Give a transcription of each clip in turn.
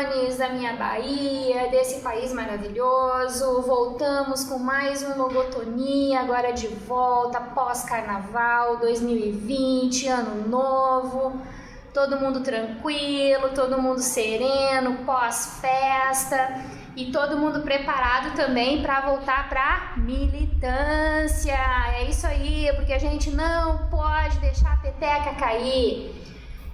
logotones da minha Bahia, desse país maravilhoso. Voltamos com mais um Logotonia, agora de volta, pós-carnaval, 2020, ano novo. Todo mundo tranquilo, todo mundo sereno, pós-festa. E todo mundo preparado também para voltar para militância. É isso aí, porque a gente não pode deixar a peteca cair.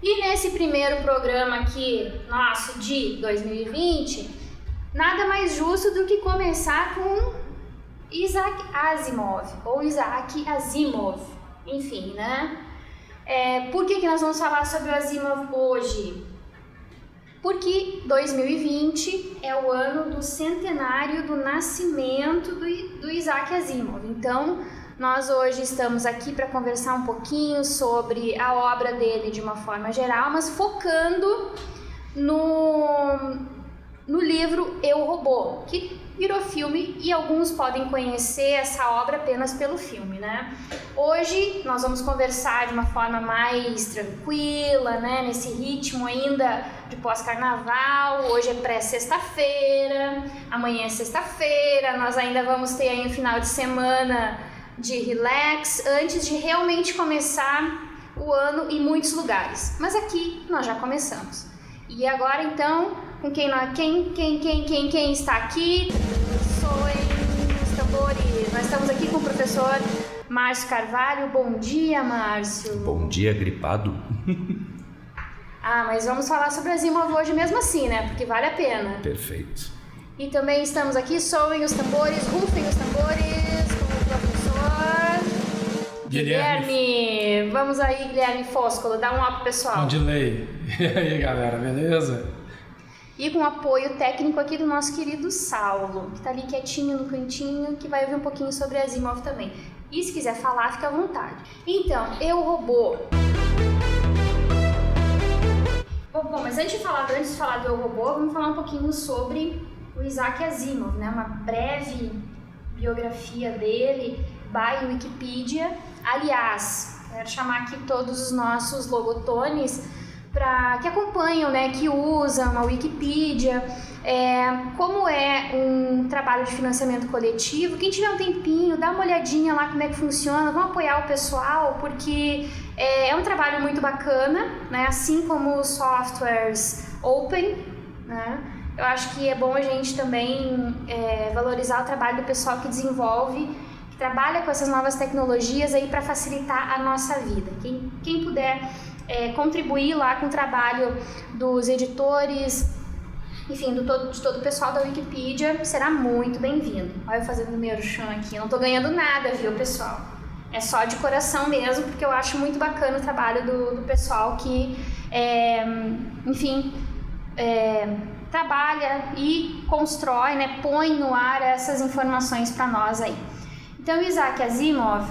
E nesse primeiro programa aqui, nosso, de 2020, nada mais justo do que começar com Isaac Asimov, ou Isaac Asimov, enfim, né? Por que nós vamos falar sobre o Asimov hoje? Porque 2020 é o ano do centenário do nascimento do Isaac Asimov. Então, nós hoje estamos aqui para conversar um pouquinho sobre a obra dele de uma forma geral, mas focando no livro Eu, Robô, que virou filme e alguns podem conhecer essa obra apenas pelo filme, né? Hoje nós vamos conversar de uma forma mais tranquila, né? Nesse ritmo ainda de pós-carnaval. Hoje é pré-sexta-feira, amanhã é sexta-feira, nós ainda vamos ter aí um final de semana de relax antes de realmente começar o ano em muitos lugares. Mas aqui nós já começamos. E agora então, com quem está aqui? Soem os tambores. Nós estamos aqui com o professor Márcio Carvalho. Bom dia, Márcio. Bom dia, gripado. Mas vamos falar sobre Asimov hoje mesmo assim, né? Porque vale a pena. Perfeito. E também estamos aqui, soem os tambores, rufem os tambores, com o professor Guilherme. Vamos aí, Guilherme Fóscolo, dá um up pro pessoal. Com delay. E aí, galera, beleza? E com apoio técnico aqui do nosso querido Saulo, que tá ali quietinho no cantinho, que vai ouvir um pouquinho sobre Asimov também. E se quiser falar, fica à vontade. Então, Eu, Robô. Bom, mas antes de falar do Eu, Robô, vamos falar um pouquinho sobre o Isaac Asimov, né? Uma breve biografia dele, by Wikipedia. Aliás, quero chamar aqui todos os nossos logotones que acompanham, né, que usam a Wikipedia, como é um trabalho de financiamento coletivo. Quem tiver um tempinho, dá uma olhadinha lá como é que funciona, vamos apoiar o pessoal, porque é um trabalho muito bacana, né, assim como os softwares open, né. Eu acho que é bom a gente também valorizar o trabalho do pessoal que desenvolve, que trabalha com essas novas tecnologias aí para facilitar a nossa vida. Quem puder contribuir lá com o trabalho dos editores, enfim, de todo o pessoal da Wikipedia, será muito bem-vindo. Olha eu fazendo o meu chão aqui, eu não tô ganhando nada, viu, pessoal? É só de coração mesmo, porque eu acho muito bacana o trabalho do pessoal que, trabalha e constrói, né, põe no ar essas informações para nós aí. Então, Isaac Asimov,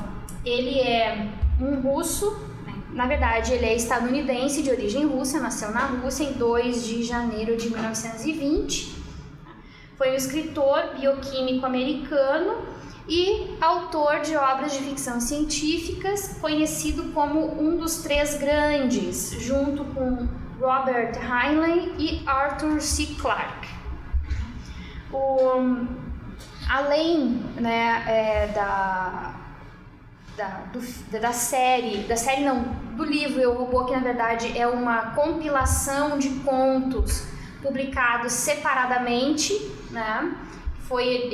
ele é um russo. Na verdade, ele é estadunidense de origem russa, nasceu na Rússia em 2 de janeiro de 1920. Foi um escritor bioquímico americano e autor de obras de ficção científicas, conhecido como um dos 3 grandes, junto com Robert Heinlein e Arthur C. Clarke. Além, né, do livro Eu, Robô, que na verdade é uma compilação de contos publicados separadamente, né? Foi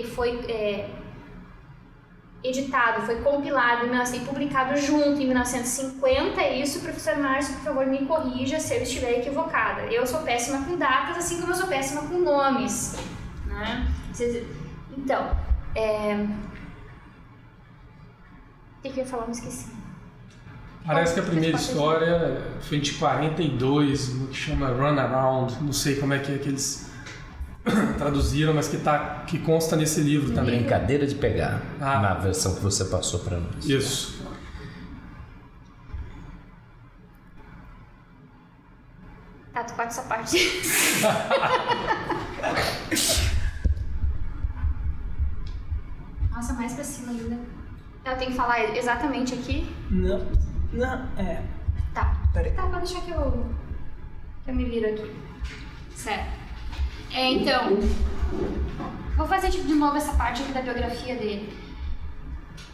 editado, foi compilado e publicado junto em 1950. É isso, professor Márcio, por favor, me corrija se eu estiver equivocada. Eu sou péssima com datas, assim como eu sou péssima com nomes, né? Então, o que eu ia falar? Me esqueci. Parece que a primeira história foi de 42, no que chama Runaround. Não sei como é que eles traduziram, mas que consta nesse livro também. Brincadeira de pegar, na versão que você passou para nós. Isso. Tá, tu corta essa parte. Nossa, mais pra cima ainda. Eu tenho que falar exatamente aqui? Não, Tá. Peraí. Tá, pode deixar que eu me viro aqui. Certo. Então, vou fazer de novo essa parte aqui da biografia dele.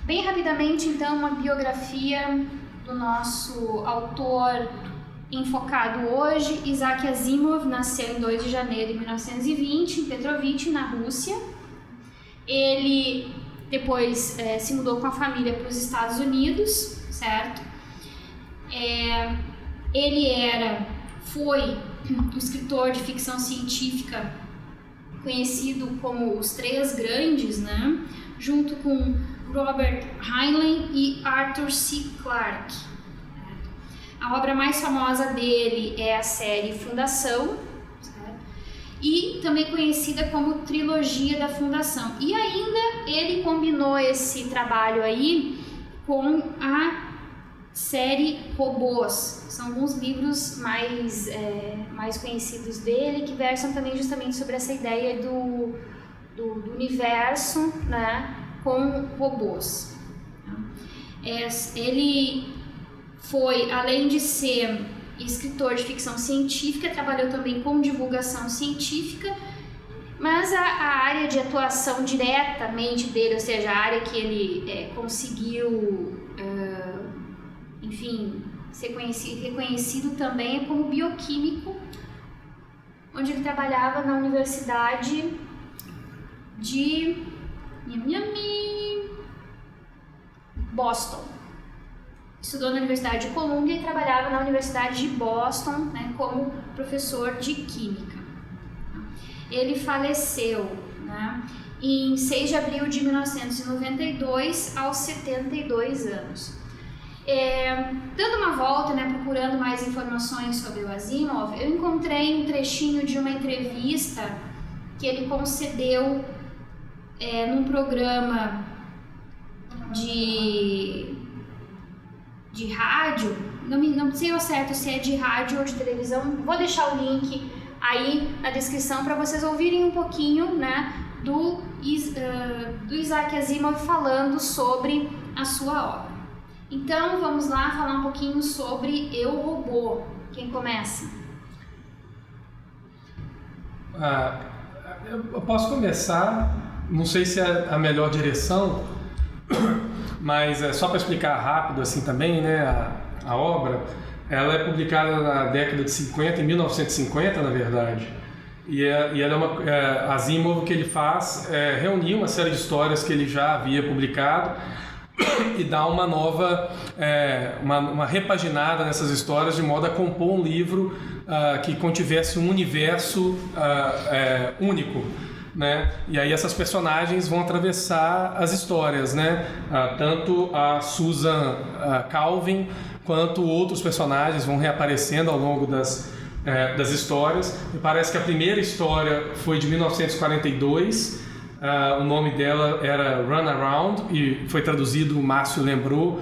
Bem rapidamente, então, uma biografia do nosso autor enfocado hoje. Isaac Asimov nasceu em 2 de janeiro de 1920 em Petrovich, na Rússia. Ele depois se mudou com a família para os Estados Unidos, certo? Ele foi um escritor de ficção científica conhecido como os Três Grandes, né? Junto com Robert Heinlein e Arthur C. Clarke. A obra mais famosa dele é a série Fundação, certo? E também conhecida como Trilogia da Fundação. E ainda ele combinou esse trabalho aí com a série Robôs. São alguns livros mais conhecidos dele que versam também justamente sobre essa ideia do universo, né, com robôs. Ele foi, além de ser escritor de ficção científica, trabalhou também com divulgação científica, mas a área de atuação diretamente dele, ou seja, a área que ele conseguiu, enfim, ser reconhecido também é como bioquímico, onde ele trabalhava na Universidade de Boston. Estudou na Universidade de Columbia e trabalhava na Universidade de Boston, né, como professor de Química. Ele faleceu, né, em 6 de abril de 1992, aos 72 anos. Dando uma volta, né, procurando mais informações sobre o Asimov, eu encontrei um trechinho de uma entrevista que ele concedeu num programa de rádio, não sei ao certo se é de rádio ou de televisão, vou deixar o link aí na descrição para vocês ouvirem um pouquinho, né, do Isaac Asimov falando sobre a sua obra. Então vamos lá falar um pouquinho sobre Eu, Robô. Quem começa? Eu posso começar, não sei se é a melhor direção, mas só para explicar rápido assim também, né, a obra, ela é publicada na década de 50, em 1950 na verdade, e ela é uma Asimov, o que ele faz é reunir uma série de histórias que ele já havia publicado e dar uma nova, uma repaginada nessas histórias de modo a compor um livro que contivesse um universo único, né? E aí essas personagens vão atravessar as histórias, né? Tanto a Susan Calvin quanto outros personagens vão reaparecendo ao longo das histórias. Me parece que a primeira história foi de 1942. O nome dela era Run Around e foi traduzido, o Márcio lembrou,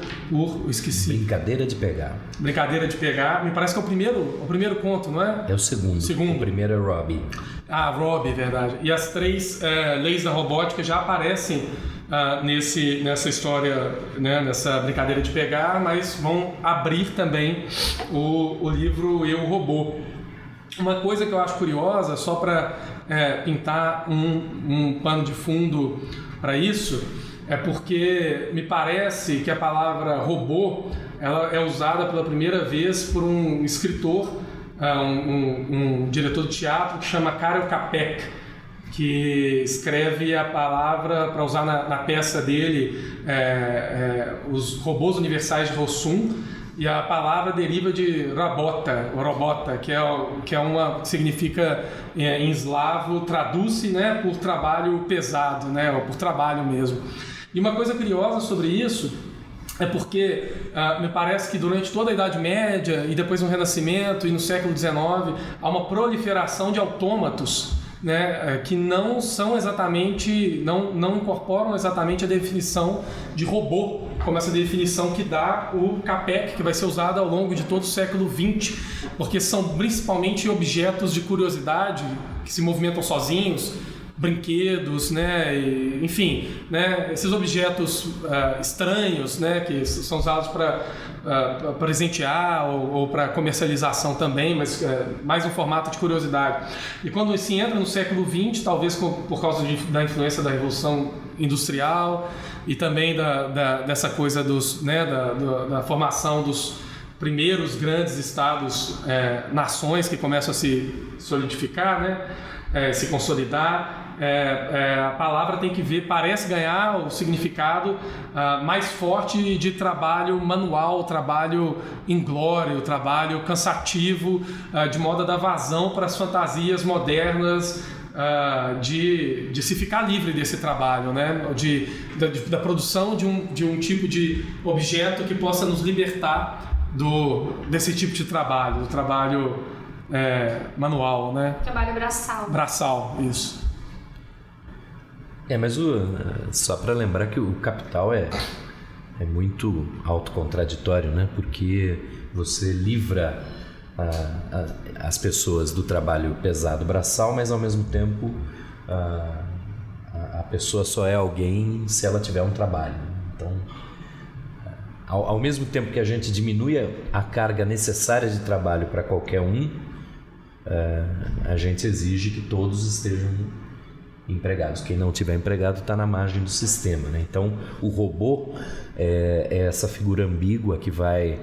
esqueci. Brincadeira de Pegar. Brincadeira de Pegar. Me parece que é o primeiro conto, não é? É o segundo. O primeiro é Robbie. Robbie, verdade. E as 3 leis da robótica já aparecem nessa história, né, nessa Brincadeira de Pegar, mas vão abrir também o livro Eu, Robô. Uma coisa que eu acho curiosa, só para pintar um pano de fundo para isso, é porque me parece que a palavra robô ela é usada pela primeira vez por um escritor, um diretor de teatro que chama Karel Čapek, que escreve a palavra para usar na peça dele, Os Robôs Universais de Rossum. E a palavra deriva de robota, que significa em eslavo, traduz-se, né, por trabalho pesado, né, ou por trabalho mesmo. E uma coisa curiosa sobre isso é porque me parece que durante toda a Idade Média e depois no Renascimento e no século XIX há uma proliferação de autômatos, né, que não são exatamente, não incorporam exatamente a definição de robô, como essa definição que dá o Čapek, que vai ser usada ao longo de todo o século XX, porque são principalmente objetos de curiosidade que se movimentam sozinhos, brinquedos, né? E, enfim, né? Esses objetos estranhos, né? Que são usados para presentear ou para comercialização também, mas mais um formato de curiosidade. E quando se entra no século XX, talvez por causa da influência da Revolução Industrial e também dessa coisa da formação dos primeiros grandes estados, nações que começam a se solidificar, né? Se consolidar, a palavra tem que ver, parece ganhar o significado mais forte de trabalho manual, trabalho inglório, trabalho cansativo, de modo a dar vazão para as fantasias modernas de se ficar livre desse trabalho, né? Da produção de um tipo de objeto que possa nos libertar desse tipo de trabalho, do trabalho manual, né? Trabalho braçal. Braçal, isso. Mas só para lembrar que o Capital é muito autocontraditório, né? Porque você livra as pessoas do trabalho pesado braçal, mas ao mesmo tempo a pessoa só é alguém se ela tiver um trabalho. Então, ao mesmo tempo que a gente diminui a carga necessária de trabalho para qualquer um, a gente exige que todos estejam empregados. Quem não tiver empregado está na margem do sistema, né? Então, o robô é essa figura ambígua que vai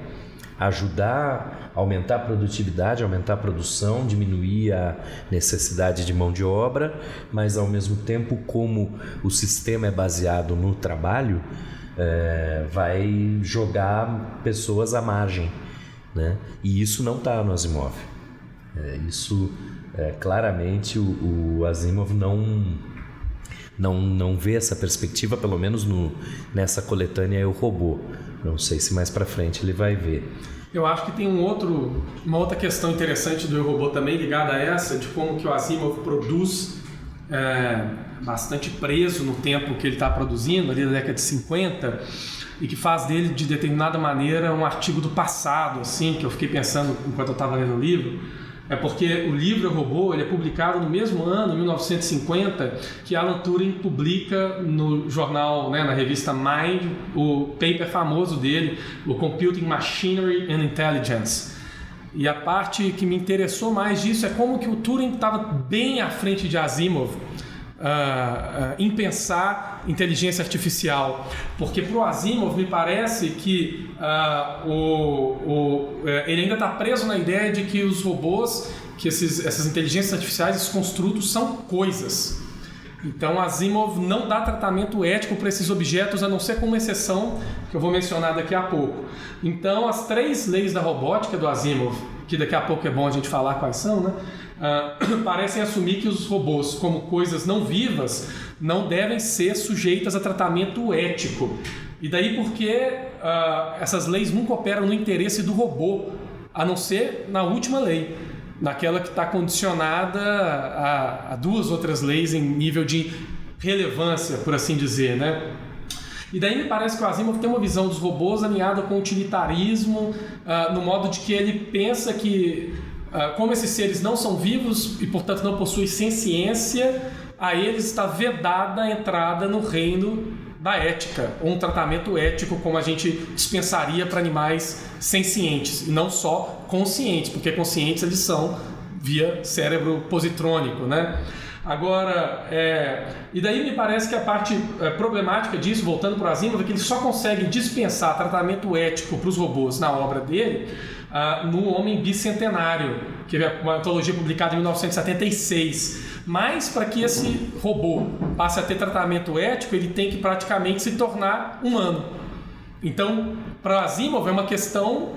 ajudar a aumentar a produtividade, aumentar a produção, diminuir a necessidade de mão de obra, mas ao mesmo tempo, como o sistema é baseado no trabalho, vai jogar pessoas à margem, né? E isso não está no Asimov. Claramente o Asimov não vê essa perspectiva, pelo menos nessa coletânea Eu, Robô. Não sei se mais para frente ele vai ver. Eu acho que tem uma outra questão interessante do Eu, Robô também, ligada a essa, de como que o Asimov produz bastante preso no tempo que ele está produzindo, ali da década de 50, e que faz dele, de determinada maneira, um artigo do passado, assim, que eu fiquei pensando enquanto eu estava lendo o livro. Porque o livro Eu, Robô, ele é publicado no mesmo ano, 1950, que Alan Turing publica no jornal, né, na revista Mind, o paper famoso dele, o Computing Machinery and Intelligence. E a parte que me interessou mais disso é como que o Turing estava bem à frente de Asimov em pensar inteligência artificial, porque para o Asimov me parece que ele ainda está preso na ideia de que os robôs, que essas inteligências artificiais, esses construtos são coisas. Então Asimov não dá tratamento ético para esses objetos, a não ser com uma exceção que eu vou mencionar daqui a pouco. Então as 3 leis da robótica do Asimov, que daqui a pouco é bom a gente falar quais são, né? Parecem assumir que os robôs, como coisas não vivas, não devem ser sujeitas a tratamento ético. E daí porque essas leis nunca operam no interesse do robô, a não ser na última lei, naquela que está condicionada a 2 outras leis em nível de relevância, por assim dizer, né? E daí me parece que o Asimov tem uma visão dos robôs alinhada com o utilitarismo, no modo de que ele pensa que, como esses seres não são vivos e, portanto, não possuem senciência, a eles está vedada a entrada no reino da ética, ou um tratamento ético como a gente dispensaria para animais sencientes, e não só conscientes, porque conscientes eles são via cérebro positrônico, né? Agora, e daí me parece que a parte problemática disso, voltando para o Asimov, é que ele só consegue dispensar tratamento ético para os robôs na obra dele no Homem Bicentenário, que é uma antologia publicada em 1976. Mas para que esse robô passe a ter tratamento ético, ele tem que praticamente se tornar humano. Então, para o Asimov é uma questão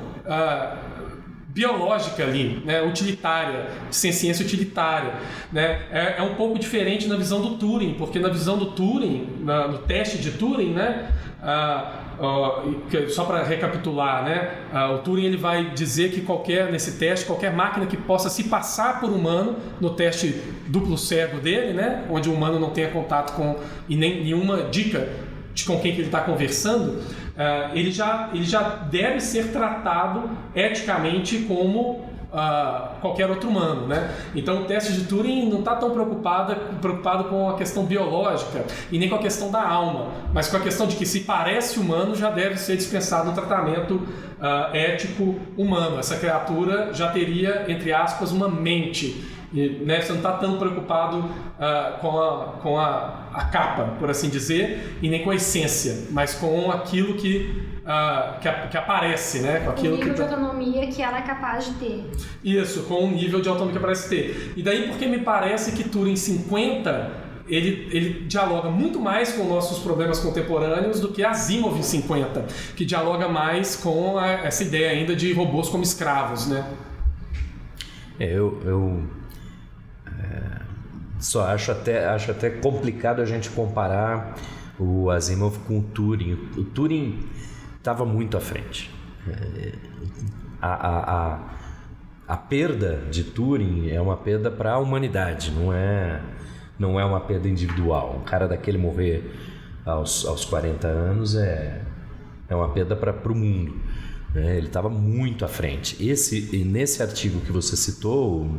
biológica ali, né, utilitária, ciência utilitária, né? É um pouco diferente na visão do Turing, porque na visão do Turing, no teste de Turing, né, só para recapitular, né, o Turing ele vai dizer que nesse teste, qualquer máquina que possa se passar por humano, no teste duplo cego dele, né, onde o humano não tenha contato com e nem nenhuma dica de com quem que ele está conversando, ele já deve ser tratado eticamente como qualquer outro humano, né? Então o teste de Turing não está tão preocupado com a questão biológica e nem com a questão da alma, mas com a questão de que se parece humano já deve ser dispensado um tratamento ético humano. Essa criatura já teria, entre aspas, uma mente. E, né, você não está tão preocupado com a capa, por assim dizer, e nem com a essência, mas com aquilo que aparece, né? Com aquilo o nível que de autonomia que ela é capaz de ter. Isso, com o nível de autonomia que parece ter. E daí porque me parece que Turing 50 ele dialoga muito mais com nossos problemas contemporâneos do que Asimov em 50, que dialoga mais com essa ideia ainda de robôs como escravos, né? Eu só acho até complicado a gente comparar o Asimov com o Turing. O Turing estava muito à frente. A perda de Turing é uma perda para a humanidade, não é uma perda individual. Um cara daquele morrer aos 40 anos é uma perda para o mundo. Ele estava muito à frente. Nesse artigo que você citou,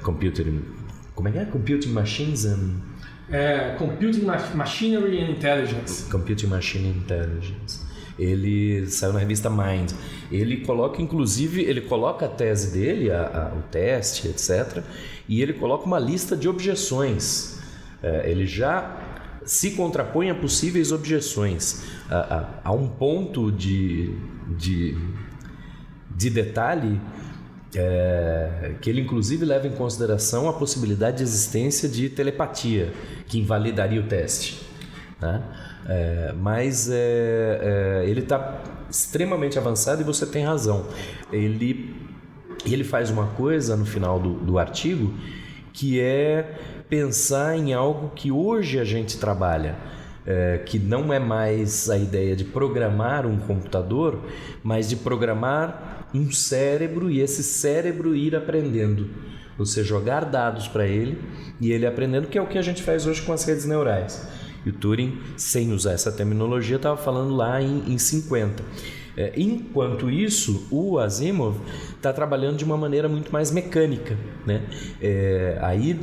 Computing Machines and... Computing Machinery and Intelligence. Computing Machine Intelligence. Ele saiu na revista Mind. Ele coloca a tese dele, o teste, etc. E ele coloca uma lista de objeções. Ele já se contrapõe a possíveis objeções. Há um ponto de detalhe que ele inclusive leva em consideração a possibilidade de existência de telepatia, que invalidaria o teste, né? Mas ele está extremamente avançado e você tem razão. Ele faz uma coisa no final do artigo que é pensar em algo que hoje a gente trabalha, que não é mais a ideia de programar um computador, mas de programar um cérebro e esse cérebro ir aprendendo. Você jogar dados para ele e ele aprendendo, que é o que a gente faz hoje com as redes neurais. E o Turing, sem usar essa terminologia, estava falando lá em 50. Enquanto isso, o Asimov está trabalhando de uma maneira muito mais mecânica, né? Aí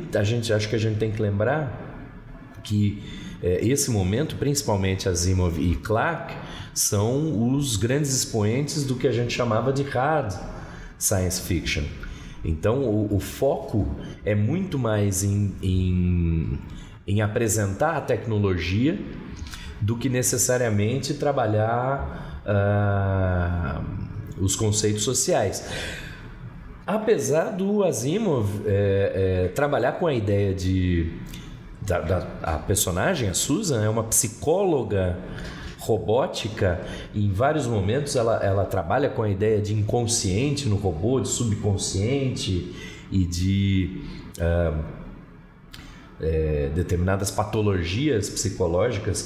acho que a gente tem que lembrar que esse momento, principalmente Asimov e Clarke, são os grandes expoentes do que a gente chamava de hard science fiction. Então o foco é muito mais em apresentar a tecnologia do que necessariamente trabalhar os conceitos sociais. Apesar do Asimov trabalhar com a ideia a personagem, a Susan, é uma psicóloga robótica, e em vários momentos ela trabalha com a ideia de inconsciente no robô, de subconsciente e de determinadas patologias psicológicas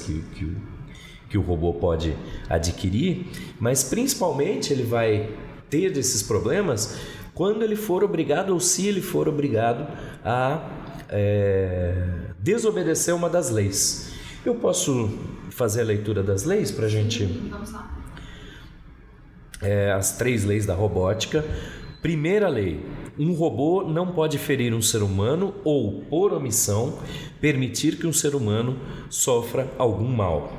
que o robô pode adquirir, mas principalmente ele vai ter desses problemas quando ele for obrigado, ou se ele for obrigado a desobedecer uma das leis. Eu posso fazer a leitura das leis para a gente... Vamos lá. As 3 leis da robótica. Primeira lei: um robô não pode ferir um ser humano ou, por omissão, permitir que um ser humano sofra algum mal.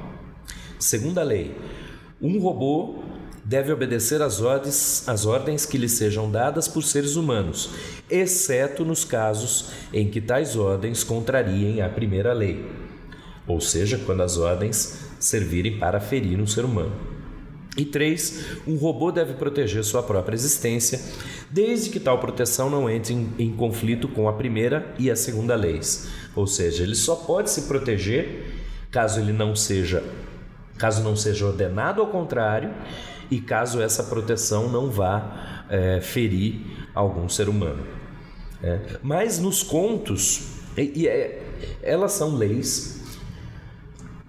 Segunda lei: um robô deve obedecer às ordens que lhe sejam dadas por seres humanos, exceto nos casos em que tais ordens contrariem a primeira lei, ou seja, quando as ordens servirem para ferir um ser humano. E 3, um robô deve proteger sua própria existência, desde que tal proteção não entre em conflito com a primeira e a segunda leis. Ou seja, ele só pode se proteger caso não seja ordenado ao contrário e caso essa proteção não vá ferir algum ser humano. Mas nos contos, elas são leis,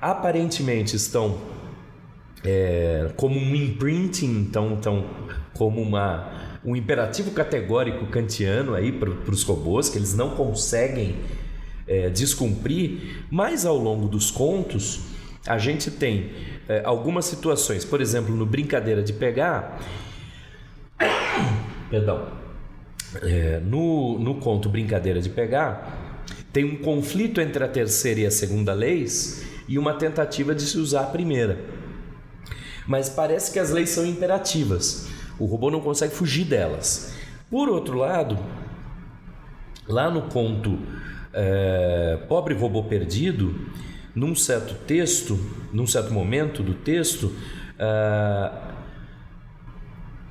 aparentemente estão como um imprinting, então como um imperativo categórico kantiano aí para os robôs, que eles não conseguem descumprir, mas ao longo dos contos a gente tem algumas situações, por exemplo, no Brincadeira de Pegar, perdão, No conto Brincadeira de Pegar, tem um conflito entre a terceira e a segunda leis e uma tentativa de se usar a primeira. Mas parece que as leis são imperativas. O robô não consegue fugir delas. Por outro lado, lá no conto Pobre Robô Perdido, num certo momento do texto,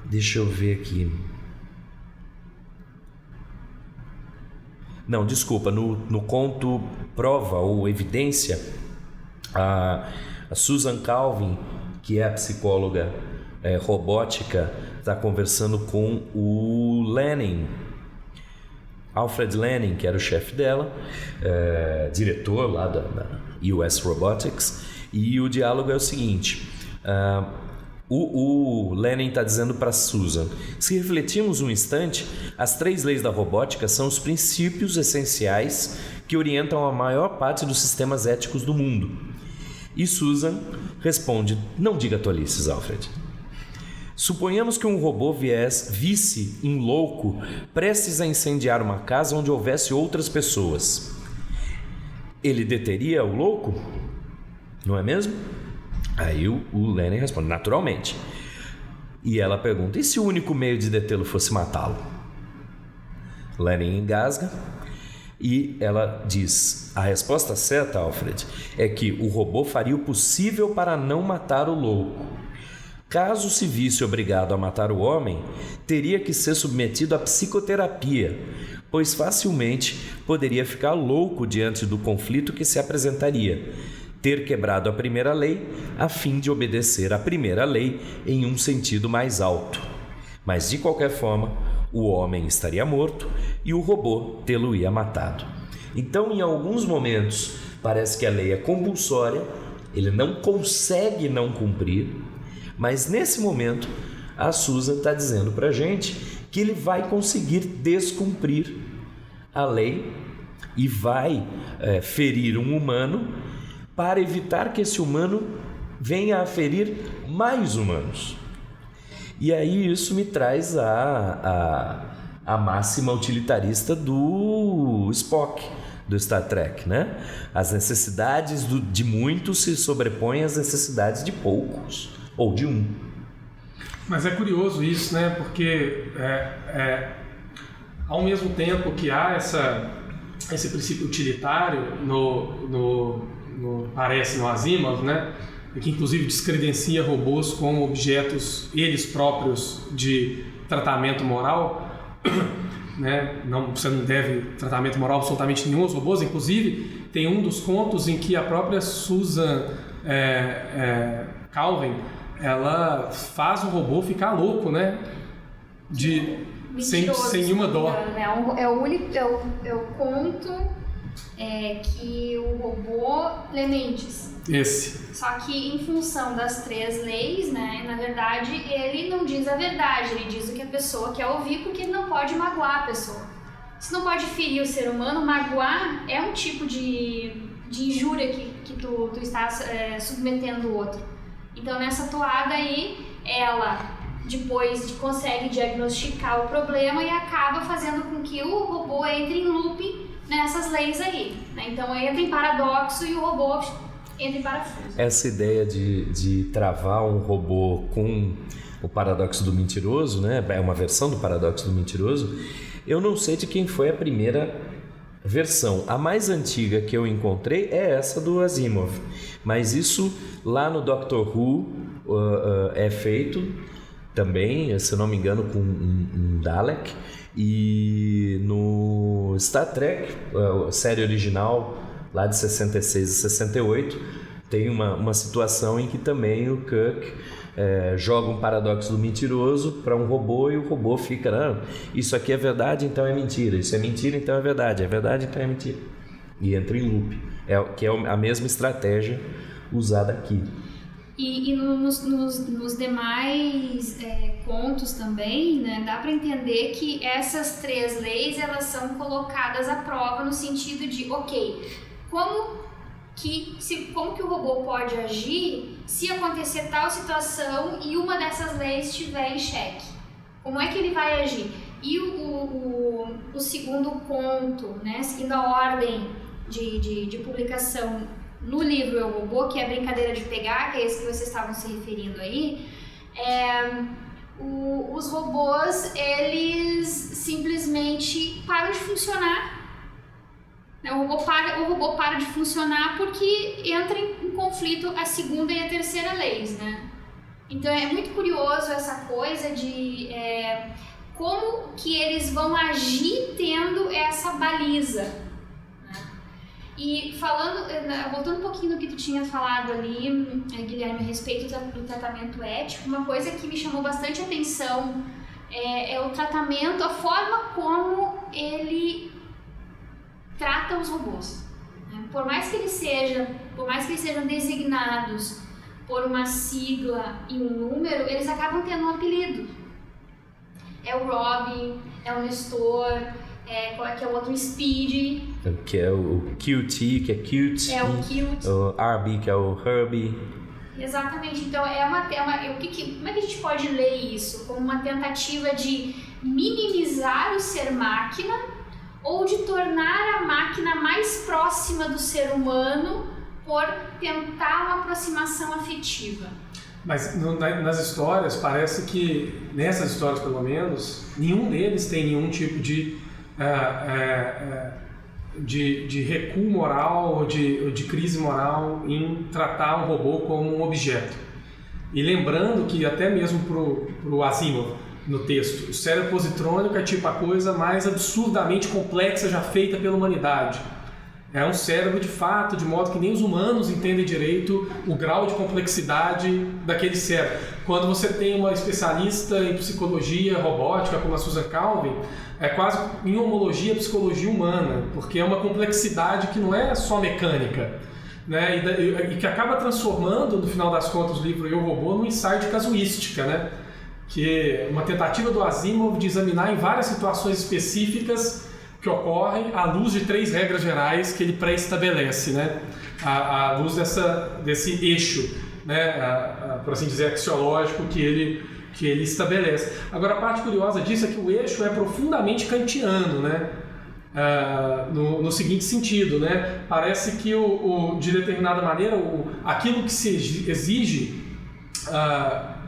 deixa eu ver aqui. Não, desculpa, no conto Prova ou Evidência, a Susan Calvin, que é a psicóloga robótica, está conversando com o Lenin, Alfred Lenin, que era o chefe dela, diretor lá da US Robotics, e o diálogo é o seguinte: o Lenin está dizendo para Susan: se refletirmos um instante, as 3 leis da robótica são os princípios essenciais que orientam a maior parte dos sistemas éticos do mundo. E Susan responde: não diga tolices, Alfred. Suponhamos que um robô visse um louco prestes a incendiar uma casa onde houvesse outras pessoas. Ele deteria o louco? Não é mesmo? Aí o Lenin responde: naturalmente. E ela pergunta: e se o único meio de detê-lo fosse matá-lo? Lenin engasga e ela diz: a resposta certa, Alfred, é que o robô faria o possível para não matar o louco. Caso se visse obrigado a matar o homem, teria que ser submetido à psicoterapia, pois facilmente poderia ficar louco diante do conflito que se apresentaria. Ter quebrado a primeira lei a fim de obedecer à primeira lei em um sentido mais alto. Mas de qualquer forma, o homem estaria morto e o robô tê-lo-ia matado. Então, em alguns momentos, parece que a lei é compulsória, ele não consegue não cumprir, mas nesse momento, a Susan está dizendo para a gente que ele vai conseguir descumprir a lei e vai ferir um humano para evitar que esse humano venha a ferir mais humanos. E aí isso me traz a máxima utilitarista do Spock, do Star Trek, né? As necessidades de muitos se sobrepõem às necessidades de poucos, ou de um. Mas é curioso isso, né? Porque ao mesmo tempo que há esse princípio utilitário parece no Asimov, né? Que inclusive descredencia robôs como objetos eles próprios de tratamento moral, né? Você não deve tratamento moral absolutamente nenhum aos robôs. Inclusive tem um dos contos em que a própria Susan Calvin, ela faz o robô ficar louco, né? Sem uma dó. É o conto que o robô lê mentes. Esse. Só que em função das 3 leis, né, na verdade, ele não diz a verdade, ele diz o que a pessoa quer ouvir, porque ele não pode magoar a pessoa. Se não pode ferir o ser humano, magoar é um tipo de injúria que tu está submetendo o outro. Então, nessa toada aí, ela depois consegue diagnosticar o problema e acaba fazendo com que o robô entre em loop nessas leis aí, né? Então entra em paradoxo e o robô entra em parafuso. Essa ideia de travar um robô com o paradoxo do mentiroso, né? É uma versão do paradoxo do mentiroso. Eu não sei de quem foi a primeira versão. A mais antiga que eu encontrei é essa do Asimov, mas isso lá no Doctor Who é feito também, se eu não me engano, com um Dalek. E no Star Trek, a série original lá de 66 e 68, tem uma situação em que também o Kirk joga um paradoxo do mentiroso para um robô e o robô fica: não, isso aqui é verdade, então é mentira, isso é mentira, então é verdade então é mentira. E entra em loop, que é a mesma estratégia usada aqui. E nos demais contos também, né, dá para entender que essas 3 leis elas são colocadas à prova no sentido de, ok, como que o robô pode agir se acontecer tal situação e uma dessas leis estiver em xeque? Como é que ele vai agir? E o segundo conto, né, seguindo a ordem de publicação no livro Eu, Robô, que é a brincadeira de pegar, que é esse que vocês estavam se referindo aí, os robôs, eles simplesmente param de funcionar. O robô para de funcionar porque entra em conflito a segunda e a terceira leis, né? Então é muito curioso essa coisa de como que eles vão agir tendo essa baliza, né? E voltando um pouquinho no que tu tinha falado ali, Guilherme, a respeito do tratamento ético, uma coisa que me chamou bastante atenção é o tratamento, a forma como ele trata os robôs. Por mais que eles sejam designados por uma sigla e um número, eles acabam tendo um apelido. É o Robbie, é o Nestor, que é o outro Speed. Que é o QT, que é Cute. É o Cute. O RB, que é o Herbie. Exatamente. Então, como é que a gente pode ler isso? Como uma tentativa de minimizar o ser máquina ou de tornar a máquina mais próxima do ser humano por tentar uma aproximação afetiva. Mas nas histórias, parece que, nessas histórias pelo menos, nenhum deles tem nenhum tipo de recuo moral ou de crise moral em tratar um robô como um objeto. E lembrando que até mesmo para o Asimov, no texto, o cérebro positrônico é tipo a coisa mais absurdamente complexa já feita pela humanidade. É um cérebro de fato, de modo que nem os humanos entendem direito o grau de complexidade daquele cérebro. Quando você tem uma especialista em psicologia robótica, como a Susan Calvin, é quase em homologia à psicologia humana, porque é uma complexidade que não é só mecânica, né? E que acaba transformando, no final das contas, o livro Eu, Robô num ensaio de casuística, né? Que é uma tentativa do Asimov de examinar em várias situações específicas que ocorrem à luz de 3 regras gerais que ele pré-estabelece, né? À luz desse eixo, né? Por assim dizer, axiológico que ele estabelece. Agora, a parte curiosa disso é que o eixo é profundamente kantiano, né? No seguinte sentido, né? Parece que de determinada maneira aquilo que se exige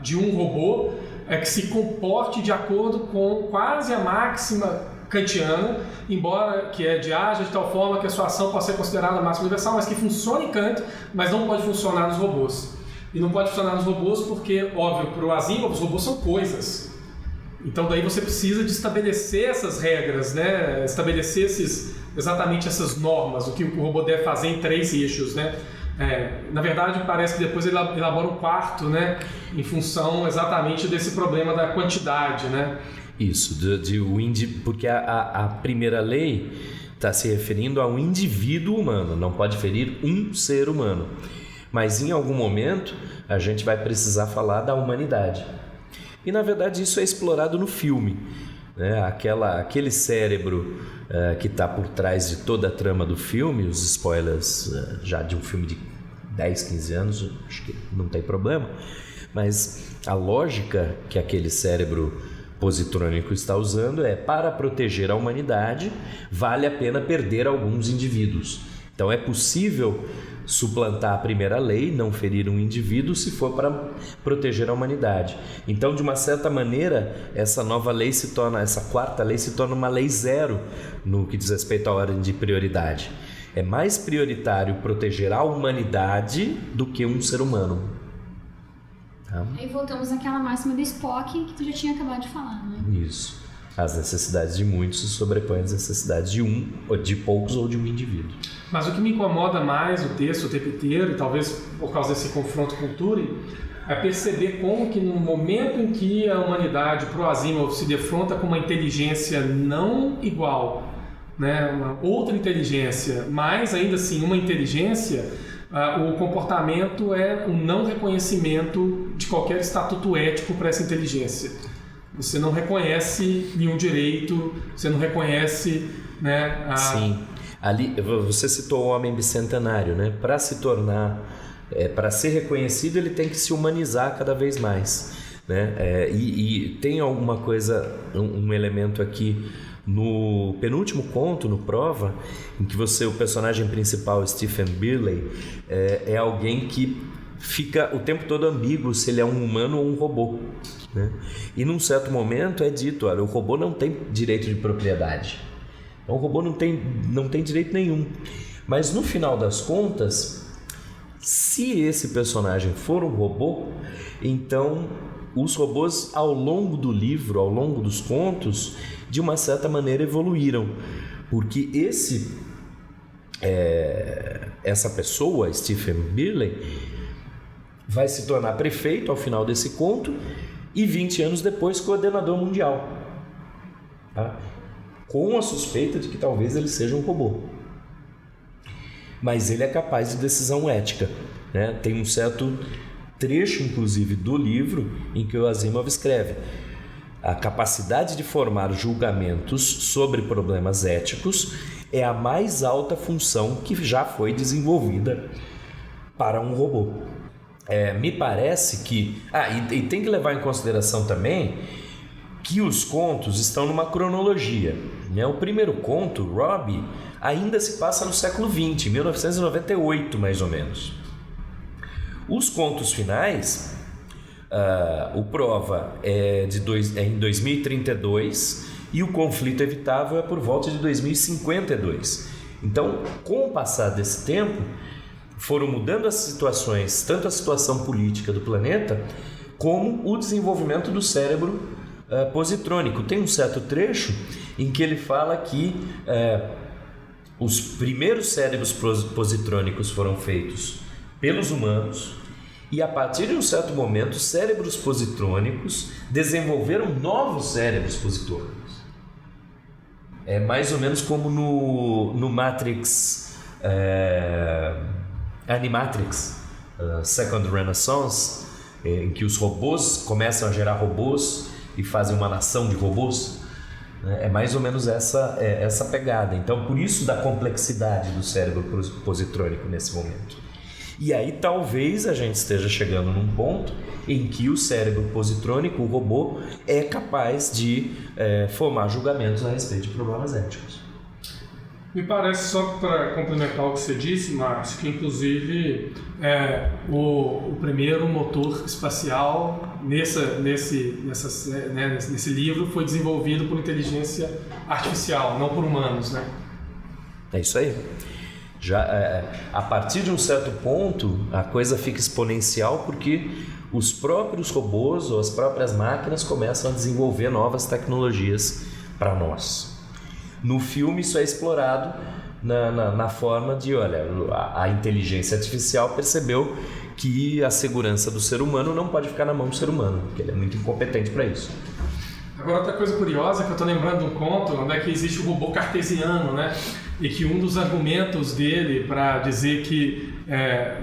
de um robô é que se comporte de acordo com quase a máxima kantiana, embora que haja de tal forma que a sua ação possa ser considerada máxima universal, mas que funcione em Kant, mas não pode funcionar nos robôs. E não pode funcionar nos robôs porque, óbvio, para o Asimov, os robôs são coisas. Então daí você precisa de estabelecer essas regras, né? Estabelecer exatamente essas normas, o que o robô deve fazer em 3 eixos, né? Na verdade, parece que depois ele elabora um 4º, né? Em função exatamente desse problema da quantidade, né? Isso, porque a primeira lei está se referindo a um indivíduo humano, não pode ferir um ser humano. Mas em algum momento a gente vai precisar falar da humanidade. E na verdade isso é explorado no filme, né? Aquele cérebro que está por trás de toda a trama do filme, os spoilers já de um filme de 10, 15 anos, acho que não tem problema, mas a lógica que aquele cérebro positrônico está usando é: para proteger a humanidade, vale a pena perder alguns indivíduos. Então é possível suplantar a primeira lei, não ferir um indivíduo, se for para proteger a humanidade. Então, de uma certa maneira, essa nova lei essa 4ª lei se torna uma lei zero no que diz respeito à ordem de prioridade. É mais prioritário proteger a humanidade do que um ser humano. Tá? Aí voltamos àquela máxima do Spock que tu já tinha acabado de falar, né? Isso. As necessidades de muitos se sobrepõem às necessidades de poucos ou de um indivíduo. Mas o que me incomoda mais o texto o tempo inteiro, e talvez por causa desse confronto com o Turing, é perceber como que no momento em que a humanidade, pro Asimov, se defronta com uma inteligência não igual, né, uma outra inteligência, mas ainda assim uma inteligência, o comportamento é um não reconhecimento de qualquer estatuto ético para essa inteligência. Você não reconhece nenhum direito, você não reconhece, né? Sim. Ali você citou o homem bicentenário, né? Para se tornar, para ser reconhecido, ele tem que se humanizar cada vez mais. né? E tem alguma coisa, um elemento aqui no penúltimo conto, no Prova, em que o personagem principal, Stephen Birley, é alguém que fica o tempo todo ambíguo se ele é um humano ou um robô, né? E num certo momento é dito, olha, o robô não tem direito de propriedade. O robô não tem direito nenhum. Mas no final das contas, se esse personagem for um robô, então os robôs ao longo do livro, ao longo dos contos, de uma certa maneira evoluíram. Porque essa pessoa, Stephen Birley, vai se tornar prefeito ao final desse conto e 20 anos depois coordenador mundial, tá? Com a suspeita de que talvez ele seja um robô. Mas ele é capaz de decisão ética, né? Tem um certo trecho, inclusive, do livro em que o Asimov escreve: a capacidade de formar julgamentos sobre problemas éticos é a mais alta função que já foi desenvolvida para um robô. Me parece que... e tem que levar em consideração também que os contos estão numa cronologia, né? O primeiro conto, Robbie, ainda se passa no século XX, 1998 mais ou menos. Os contos finais, o Prova é em 2032 e o Conflito Evitável é por volta de 2052. Então, com o passar desse tempo, foram mudando as situações, tanto a situação política do planeta, como o desenvolvimento do cérebro positrônico. Tem um certo trecho em que ele fala que os primeiros cérebros positrônicos foram feitos pelos humanos e a partir de um certo momento os cérebros positrônicos desenvolveram novos cérebros positrônicos. É mais ou menos como no Matrix, Animatrix, Second Renaissance, em que os robôs começam a gerar robôs e fazem uma nação de robôs. É mais ou menos essa pegada. Então, por isso da complexidade do cérebro positrônico nesse momento. E aí talvez a gente esteja chegando num ponto em que o cérebro positrônico, o robô, é capaz de formar julgamentos a respeito de problemas éticos. Me parece, só para complementar o que você disse, Márcio, que inclusive o primeiro motor espacial nesse livro foi desenvolvido por inteligência artificial, não por humanos, né? É isso aí. Já, a partir de um certo ponto, a coisa fica exponencial porque os próprios robôs ou as próprias máquinas começam a desenvolver novas tecnologias para nós. No filme isso é explorado na forma de, olha, a inteligência artificial percebeu que a segurança do ser humano não pode ficar na mão do ser humano, porque ele é muito incompetente para isso. Agora, outra coisa curiosa que eu estou lembrando de um conto, onde é que existe o robô cartesiano, né? E que um dos argumentos dele para dizer que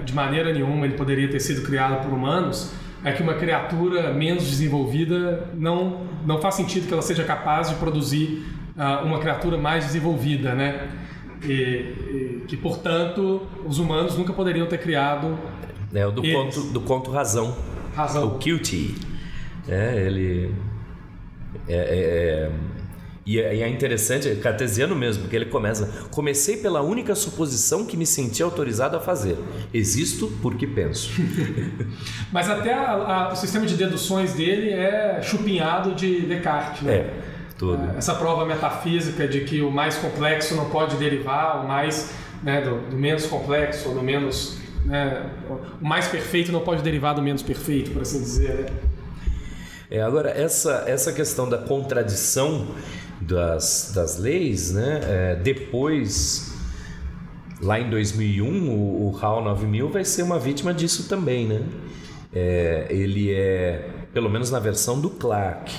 de maneira nenhuma ele poderia ter sido criado por humanos é que uma criatura menos desenvolvida não faz sentido que ela seja capaz de produzir uma criatura mais desenvolvida, né? E que, portanto, os humanos nunca poderiam ter criado... do conto Razão. O Cutie. Ele... E é interessante, é cartesiano mesmo, porque ele comecei pela única suposição que me senti autorizado a fazer. Existo porque penso. Mas até o sistema de deduções dele é chupinhado de Descartes, né? Tudo. Essa prova metafísica de que o mais complexo não pode derivar o mais, né, do menos complexo, ou do menos, né, o mais perfeito não pode derivar do menos perfeito, por assim dizer, né? Agora, essa questão da contradição das leis, né? Depois, lá em 2001, o HAL 9000 vai ser uma vítima disso também, né? Ele pelo menos na versão do Clarke.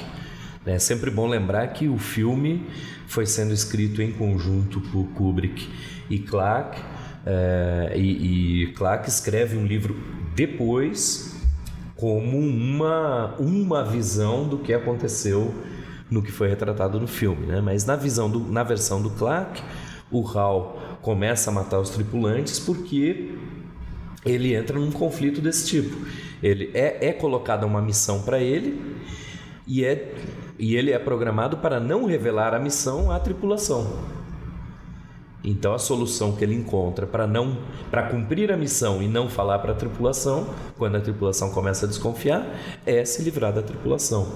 É sempre bom lembrar que o filme foi sendo escrito em conjunto por Kubrick e Clarke, e Clarke escreve um livro depois como uma visão do que aconteceu no que foi retratado no filme, né? Mas na versão do Clarke, o HAL começa a matar os tripulantes porque ele entra num conflito desse tipo. Ele é colocada uma missão para ele e ele é programado para não revelar a missão à tripulação. Então a solução que ele encontra para cumprir a missão e não falar para a tripulação, quando a tripulação começa a desconfiar, é se livrar da tripulação.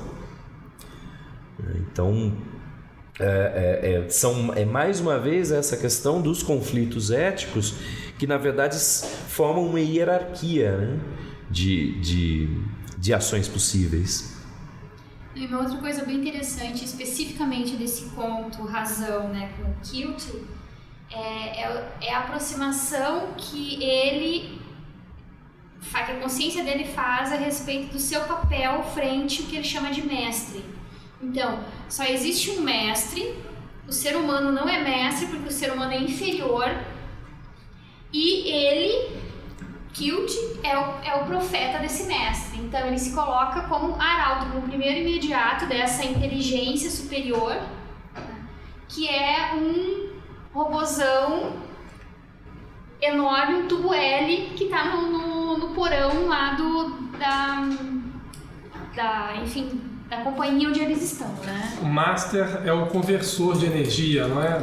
Então é mais uma vez essa questão dos conflitos éticos que na verdade formam uma hierarquia, né, de ações possíveis. E uma outra coisa bem interessante, especificamente desse conto Razão, né, com o Kilt, é a aproximação que a consciência dele faz a respeito do seu papel frente ao que ele chama de mestre. Então, só existe um mestre, o ser humano não é mestre porque o ser humano é inferior, e ele, Kilt, é o profeta desse mestre. Então ele se coloca como arauto, como o primeiro imediato dessa inteligência superior, que é um robozão enorme, um tubo L que está no porão lá da companhia onde eles estão, né? O Master é o conversor de energia, não é?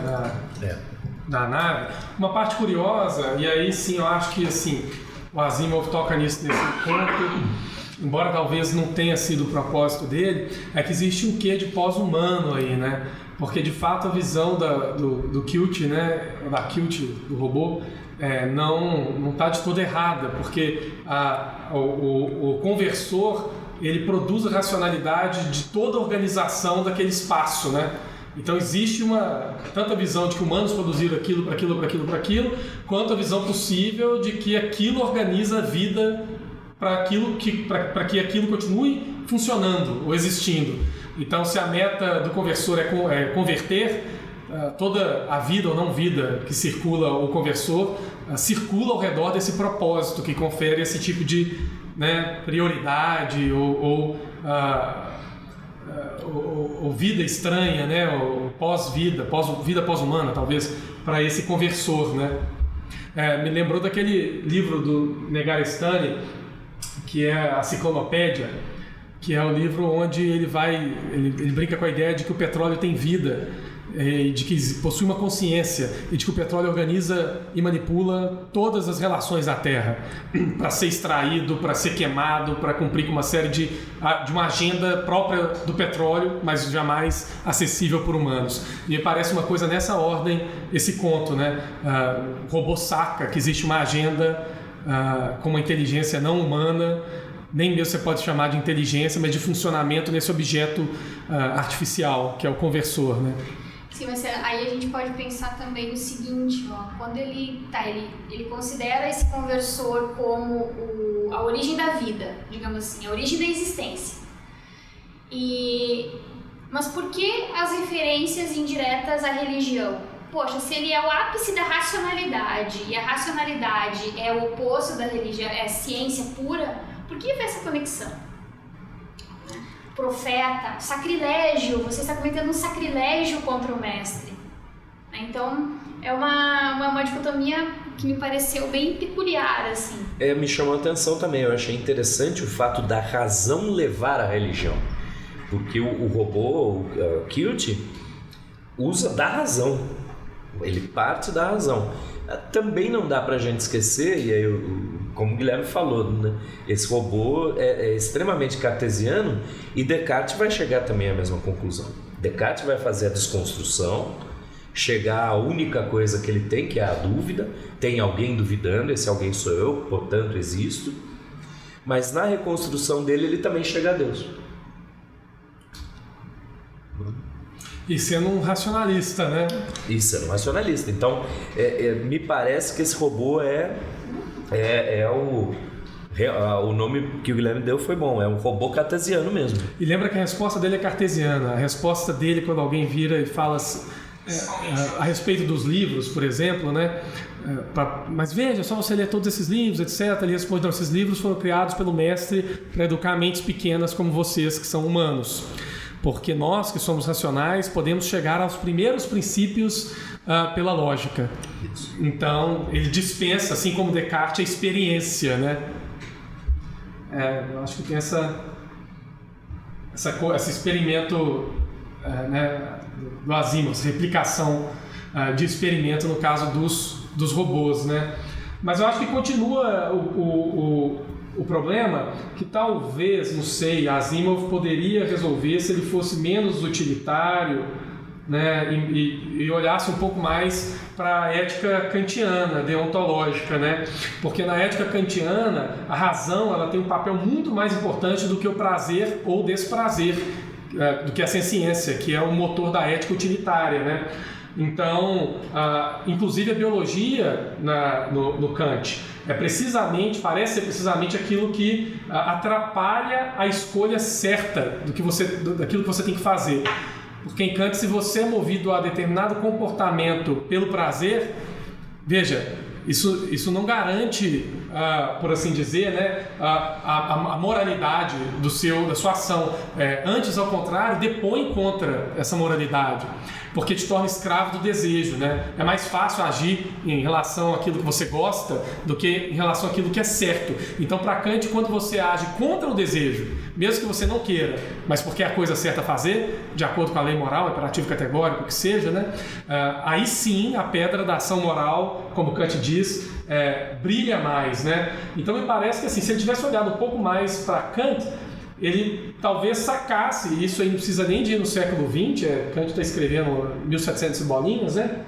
Da nave. Uma parte curiosa, e aí sim eu acho que assim, o Asimov toca nisso nesse ponto, embora talvez não tenha sido o propósito dele, é que existe um quê de pós-humano aí, né? Porque de fato a visão do Kilt, né? Da Kilt, do robô, não está de todo errada, porque o conversor ele produz a racionalidade de toda a organização daquele espaço, né? Então existe tanto a visão de que humanos produziram aquilo, para aquilo, quanto a visão possível de que aquilo organiza a vida para que aquilo continue funcionando ou existindo. Então, se a meta do conversor é converter, toda a vida ou não vida que circula o conversor circula ao redor desse propósito que confere esse tipo de, né, prioridade ou vida estranha, né, ou pós-vida pós-humana, talvez, para esse conversor, né? Me lembrou daquele livro do Negarestani, que é a Ciclonopédia, que é o livro onde ele brinca com a ideia de que o petróleo tem vida, de que possui uma consciência e de que o petróleo organiza e manipula todas as relações da Terra para ser extraído, para ser queimado, para cumprir com uma série de uma agenda própria do petróleo, mas jamais acessível por humanos. E parece uma coisa nessa ordem esse conto, né? O robô saca que existe uma agenda com uma inteligência não humana, nem mesmo você pode chamar de inteligência, mas de funcionamento nesse objeto artificial, que é o conversor, né? Sim, mas aí a gente pode pensar também o seguinte, quando ele considera esse conversor como a origem da vida, digamos assim, a origem da existência. Mas por que as referências indiretas à religião? Poxa, se ele é o ápice da racionalidade e a racionalidade é o oposto da religião, é a ciência pura, por que essa conexão? Profeta, sacrilégio, você está cometendo um sacrilégio contra o mestre. Então, é uma dicotomia que me pareceu bem peculiar, assim. Me chamou a atenção também, eu achei interessante o fato da razão levar à religião. Porque o robô, o Kilt, usa da razão, ele parte da razão. Também não dá pra gente esquecer, e aí, como o Guilherme falou, né? Esse robô é extremamente cartesiano e Descartes vai chegar também à mesma conclusão. Descartes vai fazer a desconstrução, chegar à única coisa que ele tem, que é a dúvida. Tem alguém duvidando, esse alguém sou eu, portanto existo. Mas na reconstrução dele, ele também chega a Deus. E sendo um racionalista, né? E sendo um racionalista. Então, me parece que esse robô o nome que o Guilherme deu foi bom, é um robô cartesiano mesmo. E lembra que a resposta dele é cartesiana. A resposta dele, quando alguém vira e fala a respeito dos livros, por exemplo, né? Mas veja, só você ler todos esses livros, etc. Ele responde: não, esses livros foram criados pelo mestre para educar mentes pequenas como vocês, que são humanos. Porque nós, que somos racionais, podemos chegar aos primeiros princípios pela lógica. Isso. Então, ele dispensa, assim como Descartes, a experiência, né? Eu acho que tem esse experimento né, do Asimov, essa replicação de experimento no caso dos robôs, né? Mas eu acho que continua o problema que talvez, não sei, Asimov poderia resolver se ele fosse menos utilitário, né, e olhasse um pouco mais para a ética kantiana, deontológica, né? Porque na ética kantiana a razão ela tem um papel muito mais importante do que o prazer ou desprazer, do que a senciência, que é o motor da ética utilitária, né? Então, inclusive a biologia no Kant parece ser precisamente aquilo que atrapalha a escolha certa daquilo que você tem que fazer. Porque em Kant, se você é movido a determinado comportamento pelo prazer, veja, isso não garante, por assim dizer, né, a moralidade da sua ação. Antes, ao contrário, depõe contra essa moralidade, porque te torna escravo do desejo, né? É mais fácil agir em relação àquilo que você gosta do que em relação àquilo que é certo. Então, para Kant, quando você age contra o desejo, mesmo que você não queira, mas porque é a coisa certa a fazer, de acordo com a lei moral, imperativo categórico, que seja, né? Aí sim a pedra da ação moral, como Kant diz, brilha mais, né? Então me parece que assim, se ele tivesse olhado um pouco mais para Kant, ele talvez sacasse, e isso aí não precisa nem de ir no século XX, Kant está escrevendo 1700 bolinhas, né?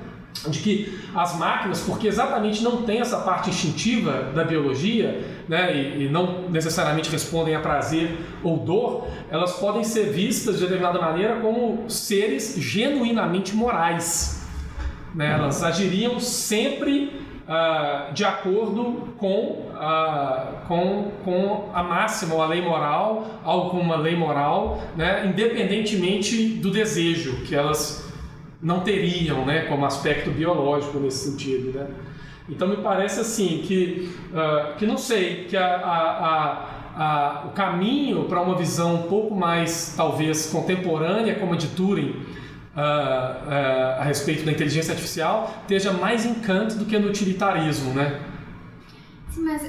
De que as máquinas, porque exatamente não tem essa parte instintiva da biologia, né, e não necessariamente respondem a prazer ou dor, elas podem ser vistas de determinada maneira como seres genuinamente morais, né? Elas agiriam sempre de acordo com a máxima ou a lei moral, algo como uma lei moral, né, independentemente do desejo que elas não teriam, né, como aspecto biológico nesse sentido, né? Então me parece assim que não sei, que o caminho para uma visão um pouco mais talvez contemporânea como a de Turing a respeito da inteligência artificial esteja mais em Kant do que no utilitarismo, né? Sim, mas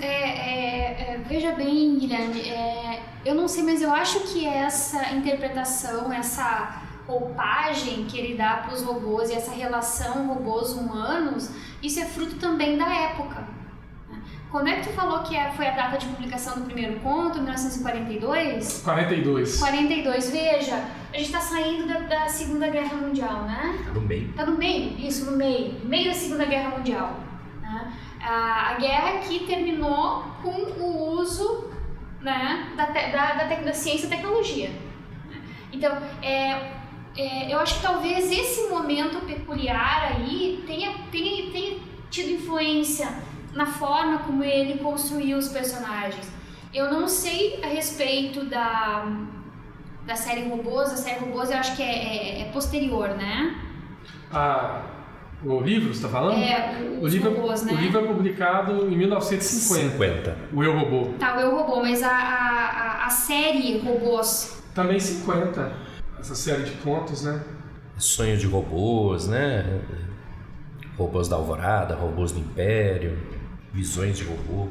veja bem, Guilherme, eu não sei, mas eu acho que essa interpretação, essa roupagem que ele dá para os robôs e essa relação robôs-humanos, isso é fruto também da época. Quando é que tu falou que foi a data de publicação do primeiro conto, 1942? 42. Veja, a gente está saindo da Segunda Guerra Mundial, né? Tá no meio. Tá no meio, isso, no meio da Segunda Guerra Mundial. Né? A guerra que terminou com o uso, né, da ciência e tecnologia. Então, eu acho que talvez esse momento peculiar aí tenha tido influência na forma como ele construiu os personagens. Eu não sei a respeito da série Robôs. A série Robôs eu acho que é posterior, né? O livro, você está falando? Robôs, né? O livro é publicado em 1950. O Eu, Robô. Tá, o Eu, Robô, mas a série Robôs... Também 50. Essa série de contos, né? Sonho de Robôs, né? Robôs da Alvorada, Robôs do Império, Visões de Robô.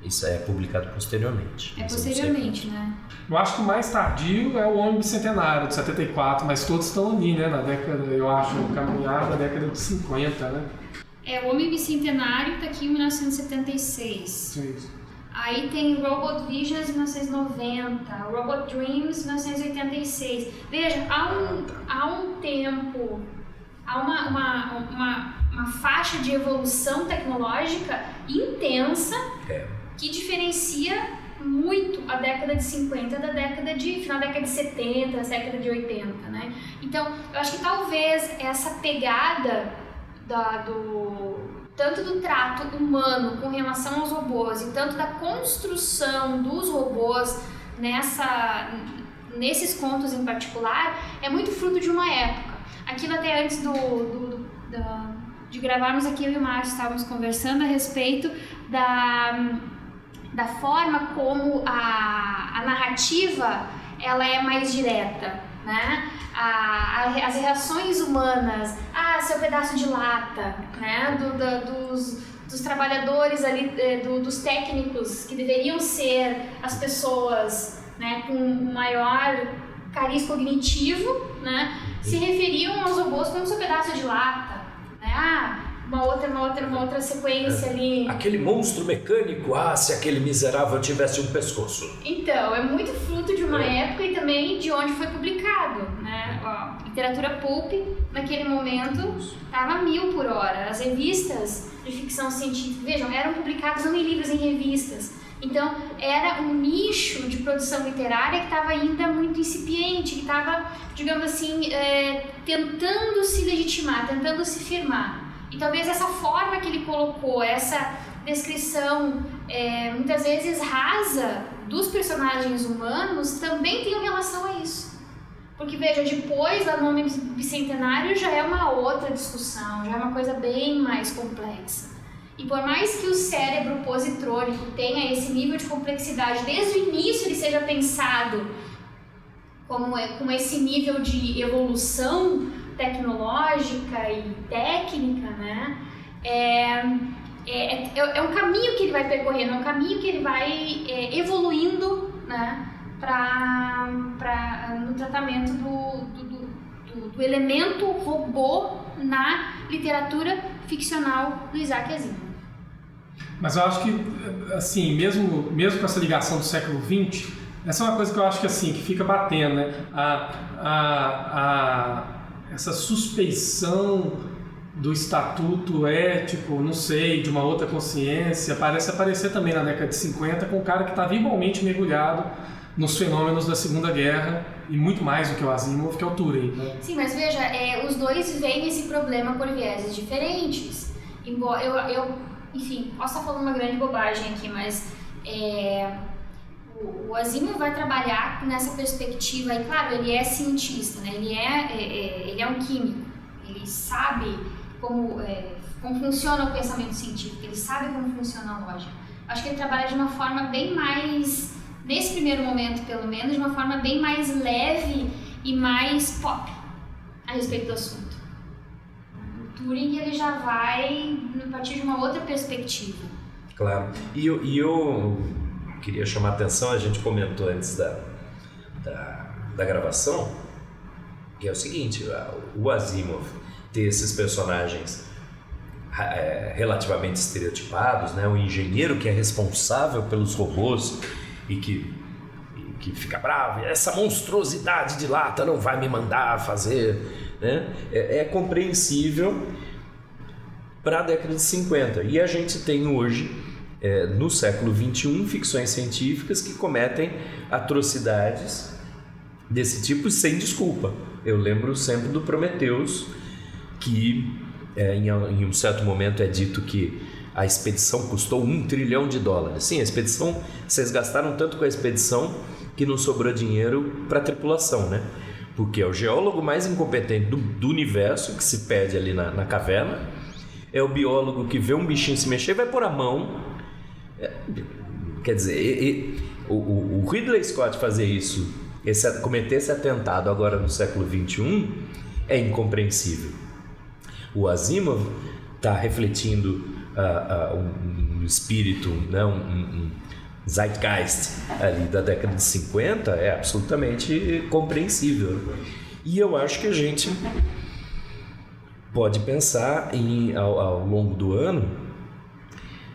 Isso é publicado posteriormente. Posteriormente, né? Eu acho que o mais tardio é o Homem Bicentenário, de 74, mas todos estão ali, né? Na década, eu acho, caminhar na década de 50, né? O Homem Bicentenário está aqui em 1976. Sim. Aí tem Robot Visions, 1990, Robot Dreams, 1986. Veja, há um tempo, há uma faixa de evolução tecnológica intensa que diferencia muito a década de 50 da final da década de 70, da década de 80, né? Então, eu acho que talvez essa pegada tanto do trato humano com relação aos robôs e tanto da construção dos robôs nesses contos em particular é muito fruto de uma época. Aquilo até antes de gravarmos aqui, eu e o Márcio estávamos conversando a respeito da forma como a narrativa ela é mais direta, né? As reações humanas, seu pedaço de lata, né? Dos trabalhadores ali, dos técnicos que deveriam ser as pessoas, né, com maior cariz cognitivo, né, se referiam aos robôs como seu pedaço de lata, né? Uma outra sequência ali. Aquele monstro mecânico, se aquele miserável tivesse um pescoço. Então, é muito fruto de uma época e também de onde foi publicado, né? A literatura pulp, naquele momento, estava 1000 por hora. As revistas de ficção científica, vejam, eram publicadas não em livros, em revistas. Então, era um nicho de produção literária que estava ainda muito incipiente, que estava, digamos assim, tentando se legitimar, tentando se firmar. E talvez essa forma que ele colocou, essa descrição muitas vezes rasa dos personagens humanos, também tem relação a isso. Porque, veja, depois da nome bicentenário já é uma outra discussão, já é uma coisa bem mais complexa. E por mais que o cérebro positrônico tenha esse nível de complexidade, desde o início ele seja pensado com esse nível de evolução tecnológica e técnica, né? É um caminho que ele vai percorrendo, é um caminho que ele vai evoluindo, né? No tratamento do elemento robô na literatura ficcional do Isaac Asimov. Mas eu acho que, assim, mesmo com essa ligação do século XX, essa é uma coisa que eu acho que, assim, que fica batendo, né? Essa suspeição do estatuto ético, não sei, de uma outra consciência, parece aparecer também na década de 50 com um cara que estava igualmente mergulhado nos fenômenos da Segunda Guerra e muito mais do que o Asimov, que é o Turing, né? Sim, mas veja, os dois veem esse problema por vieses diferentes. Embora eu enfim, posso estar falando uma grande bobagem aqui, mas o Asimov vai trabalhar nessa perspectiva, e claro, ele é cientista, né? Ele é um químico, ele sabe como funciona o pensamento científico, ele sabe como funciona a lógica. Acho que ele trabalha de uma forma bem mais, nesse primeiro momento pelo menos, de uma forma bem mais leve e mais pop a respeito do assunto. O Turing, ele já vai a partir de uma outra perspectiva. Claro, e eu queria chamar a atenção, a gente comentou antes da gravação, que é o seguinte, o Asimov ter esses personagens relativamente estereotipados, né? O engenheiro que é responsável pelos robôs e que fica bravo, essa monstruosidade de lata não vai me mandar fazer, né? É compreensível para a década de 50, e a gente tem hoje, no século XXI, ficções científicas que cometem atrocidades desse tipo sem desculpa. Eu lembro sempre do Prometheus, que em um certo momento é dito que a expedição custou $1 trilhão. Sim, a expedição, vocês gastaram tanto com a expedição que não sobrou dinheiro para a tripulação, né? Porque é o geólogo mais incompetente do universo que se perde ali na caverna, é o biólogo que vê um bichinho se mexer e vai pôr a mão. Quer dizer, o Ridley Scott fazer isso, cometer esse atentado agora no século XXI, é incompreensível. O Asimov está refletindo um espírito, né, um zeitgeist ali da década de 50, é absolutamente compreensível. E eu acho que a gente pode pensar em, ao longo do ano,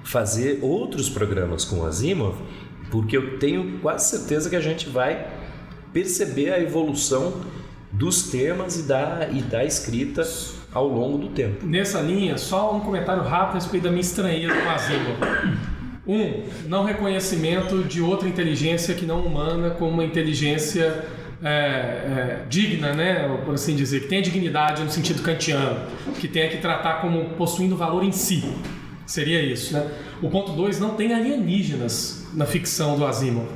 fazer outros programas com o Asimov, porque eu tenho quase certeza que a gente vai perceber a evolução dos temas e da escrita ao longo do tempo. Nessa linha, só um comentário rápido a respeito da minha estranheza com o Asimov. Não reconhecimento de outra inteligência que não humana como uma inteligência digna, né, por assim dizer, que tenha dignidade no sentido kantiano, que tenha que tratar como possuindo valor em si. Seria isso, né? O ponto 2, não tem alienígenas na ficção do Asimov.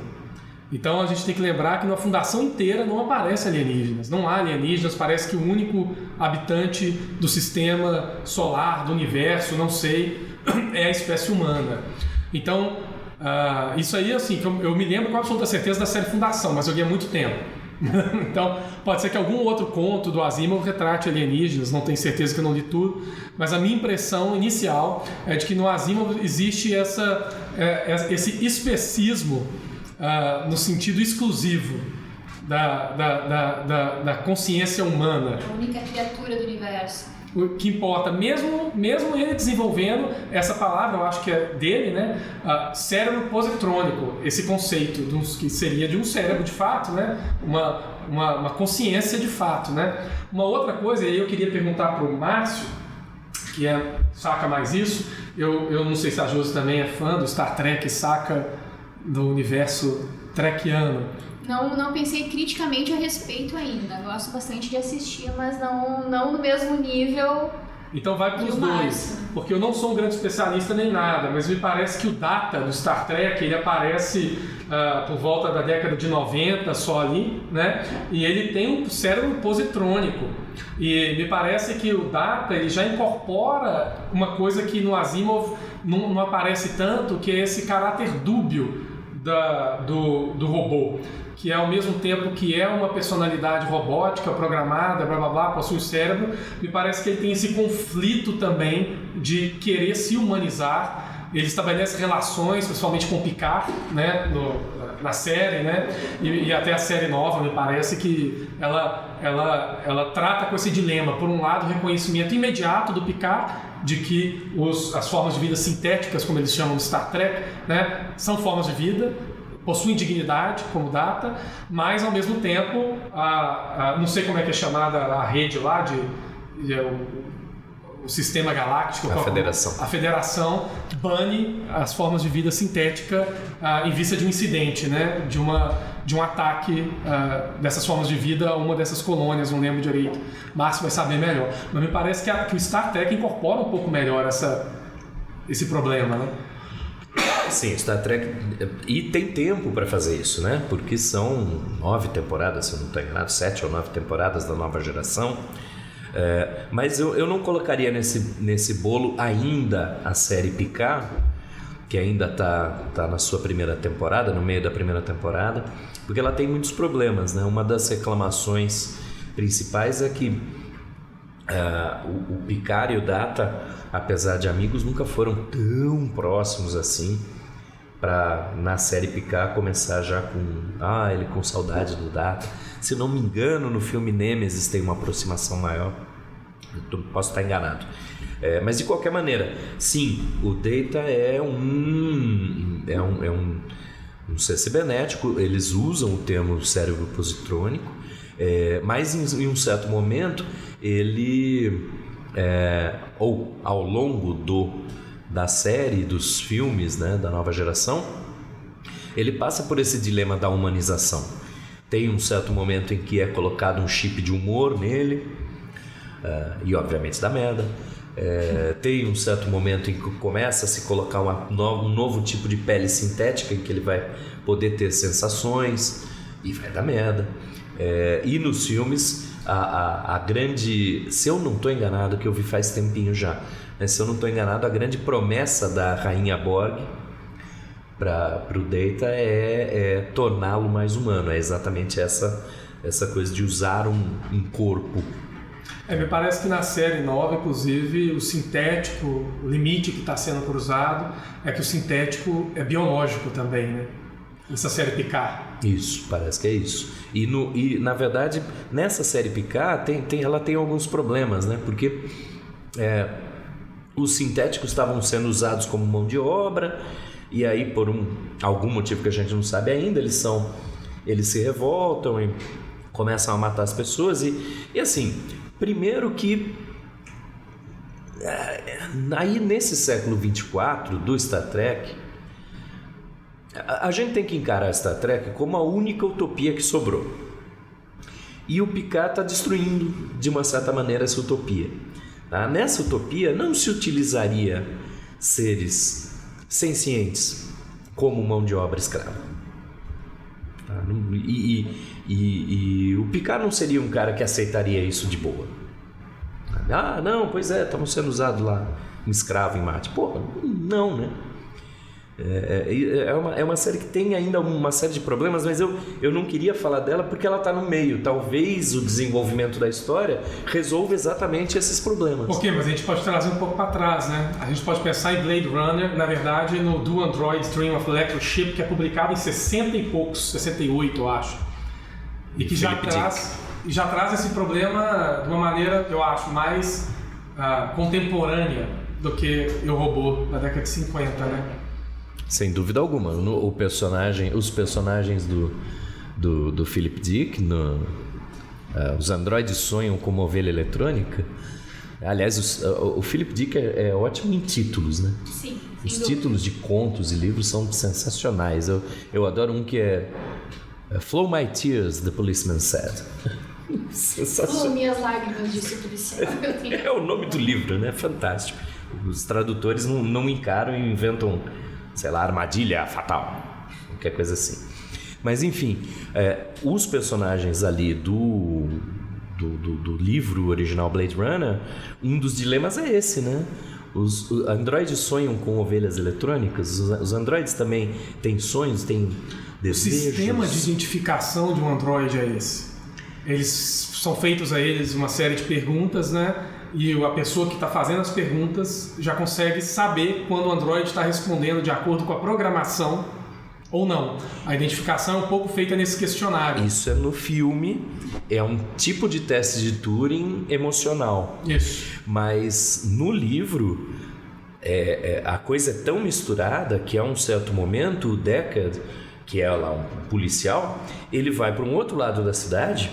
Então a gente tem que lembrar que na fundação inteira não aparece alienígenas. Não há alienígenas, parece que o único habitante do sistema solar, do universo, não sei, é a espécie humana. Então, isso aí, assim, eu me lembro com absoluta certeza da série Fundação, mas eu li há muito tempo. Então, pode ser que algum outro conto do Asimov retrate alienígenas, não tenho certeza que eu não li tudo, mas a minha impressão inicial é de que no Asimov existe esse especismo no sentido exclusivo da consciência humana. A única criatura do universo. O que importa, mesmo ele desenvolvendo essa palavra, eu acho que é dele, né? Cérebro positrônico, esse conceito que seria de um cérebro de fato, né? Uma consciência de fato, né? Uma outra coisa, e aí eu queria perguntar para o Márcio, que saca mais isso, eu não sei se a Josi também é fã do Star Trek, saca do universo trekiano. Não pensei criticamente a respeito ainda. Gosto bastante de assistir, mas não no mesmo nível. Então vai para os dois, porque eu não sou um grande especialista nem nada, mas me parece que o Data do Star Trek, ele aparece por volta da década de 90 só ali, né? E ele tem um cérebro positrônico. E me parece que o Data, ele já incorpora uma coisa que no Asimov não aparece tanto, que é esse caráter dúbio do robô, que é ao mesmo tempo que é uma personalidade robótica, programada, blá blá blá, possui cérebro. Me parece que ele tem esse conflito também de querer se humanizar. Ele estabelece relações, principalmente com o Picard, né, na série, né, e até a série nova, me parece que ela trata com esse dilema. Por um lado, o reconhecimento imediato do Picard de que as formas de vida sintéticas, como eles chamam no Star Trek, né, são formas de vida, possuem dignidade como Data, mas ao mesmo tempo, não sei como é que é chamada a rede lá, o sistema galáctico, a Federação bane as formas de vida sintética em vista de um incidente, né, de um ataque dessas formas de vida a uma dessas colônias, não lembro direito. Márcio vai saber melhor. Mas me parece que o Star Trek incorpora um pouco melhor esse problema, né? Sim, Star Trek, e tem tempo para fazer isso, né? Porque são 9 temporadas, se eu não estou enganado, 7 ou 9 temporadas da nova geração. Mas eu não colocaria nesse bolo ainda a série Picard, que ainda está na sua primeira temporada, no meio da primeira temporada, porque ela tem muitos problemas, né? Uma das reclamações principais é que o Picard e o Data, apesar de amigos, nunca foram tão próximos assim, para na série Picard começar já com ele com saudade do Data. Se não me engano, no filme Nemesis tem uma aproximação maior. Eu posso estar enganado, mas de qualquer maneira, sim, o Data é um ser cibernético. Eles usam o termo cérebro positrônico, mas em um certo momento ele ou ao longo da série, dos filmes, né, da nova geração, ele passa por esse dilema da humanização. Tem um certo momento em que é colocado um chip de humor nele, e obviamente dá merda. Tem um certo momento em que começa a se colocar um novo tipo de pele sintética, em que ele vai poder ter sensações, e vai dar merda. E nos filmes, a grande, se eu não estou enganado, que eu vi faz tempinho já, mas se eu não estou enganado, a grande promessa da Rainha Borg para o Data é torná-lo mais humano. É exatamente essa coisa de usar um corpo. Me parece que na série nova, inclusive, o sintético, o limite que está sendo cruzado é que o sintético é biológico também, né? Nessa série Picard. Isso, parece que é isso. E na verdade, nessa série Picard, ela tem alguns problemas, né? Porque os sintéticos estavam sendo usados como mão de obra, e aí por algum motivo que a gente não sabe ainda, eles se revoltam e começam a matar as pessoas. E assim, primeiro que aí nesse século 24 do Star Trek, a gente tem que encarar Star Trek como a única utopia que sobrou. E o Picard está destruindo, de uma certa maneira, essa utopia. Tá? Nessa utopia não se utilizaria seres sencientes como mão de obra escrava. Tá? E o Picard não seria um cara que aceitaria isso de boa. Não, pois estamos sendo usados lá, um escravo em Marte. Porra, não, né? É uma série que tem ainda uma série de problemas, mas eu não queria falar dela porque ela está no meio. Talvez o desenvolvimento da história resolva exatamente esses problemas. Ok, mas a gente pode trazer um pouco para trás, né? A gente pode pensar em Blade Runner, na verdade, no Do Androids Dream of Electric Sheep, que é publicado em 60 e poucos, 68, eu acho. E que já traz esse problema de uma maneira, eu acho, mais contemporânea do que Eu, Robô, na década de 50, né? Sem dúvida alguma. Os personagens do Philip Dick, os androides sonham com uma ovelha eletrônica. Aliás, o Philip Dick é ótimo em títulos, né? Sim. Os títulos de contos e livros são sensacionais. Eu adoro um que é Flow My Tears, The Policeman Said. Sensacional. Minhas lágrimas, disse o policial. É o nome do livro, né? Fantástico. Os tradutores não encaram e inventam, sei lá, armadilha fatal, qualquer coisa assim. Mas enfim, os personagens ali do livro original Blade Runner, um dos dilemas é esse, né? Os androides sonham com ovelhas eletrônicas, os androides também têm sonhos, têm desejos. O sistema de identificação de um androide é esse. Eles são feitos a eles uma série de perguntas, né? E a pessoa que está fazendo as perguntas já consegue saber quando o androide está respondendo de acordo com a programação ou não. A identificação é um pouco feita nesse questionário. Isso é no filme, é um tipo de teste de Turing emocional. Isso. Mas no livro, a coisa é tão misturada que a um certo momento o Deckard, que é lá um policial, ele vai para um outro lado da cidade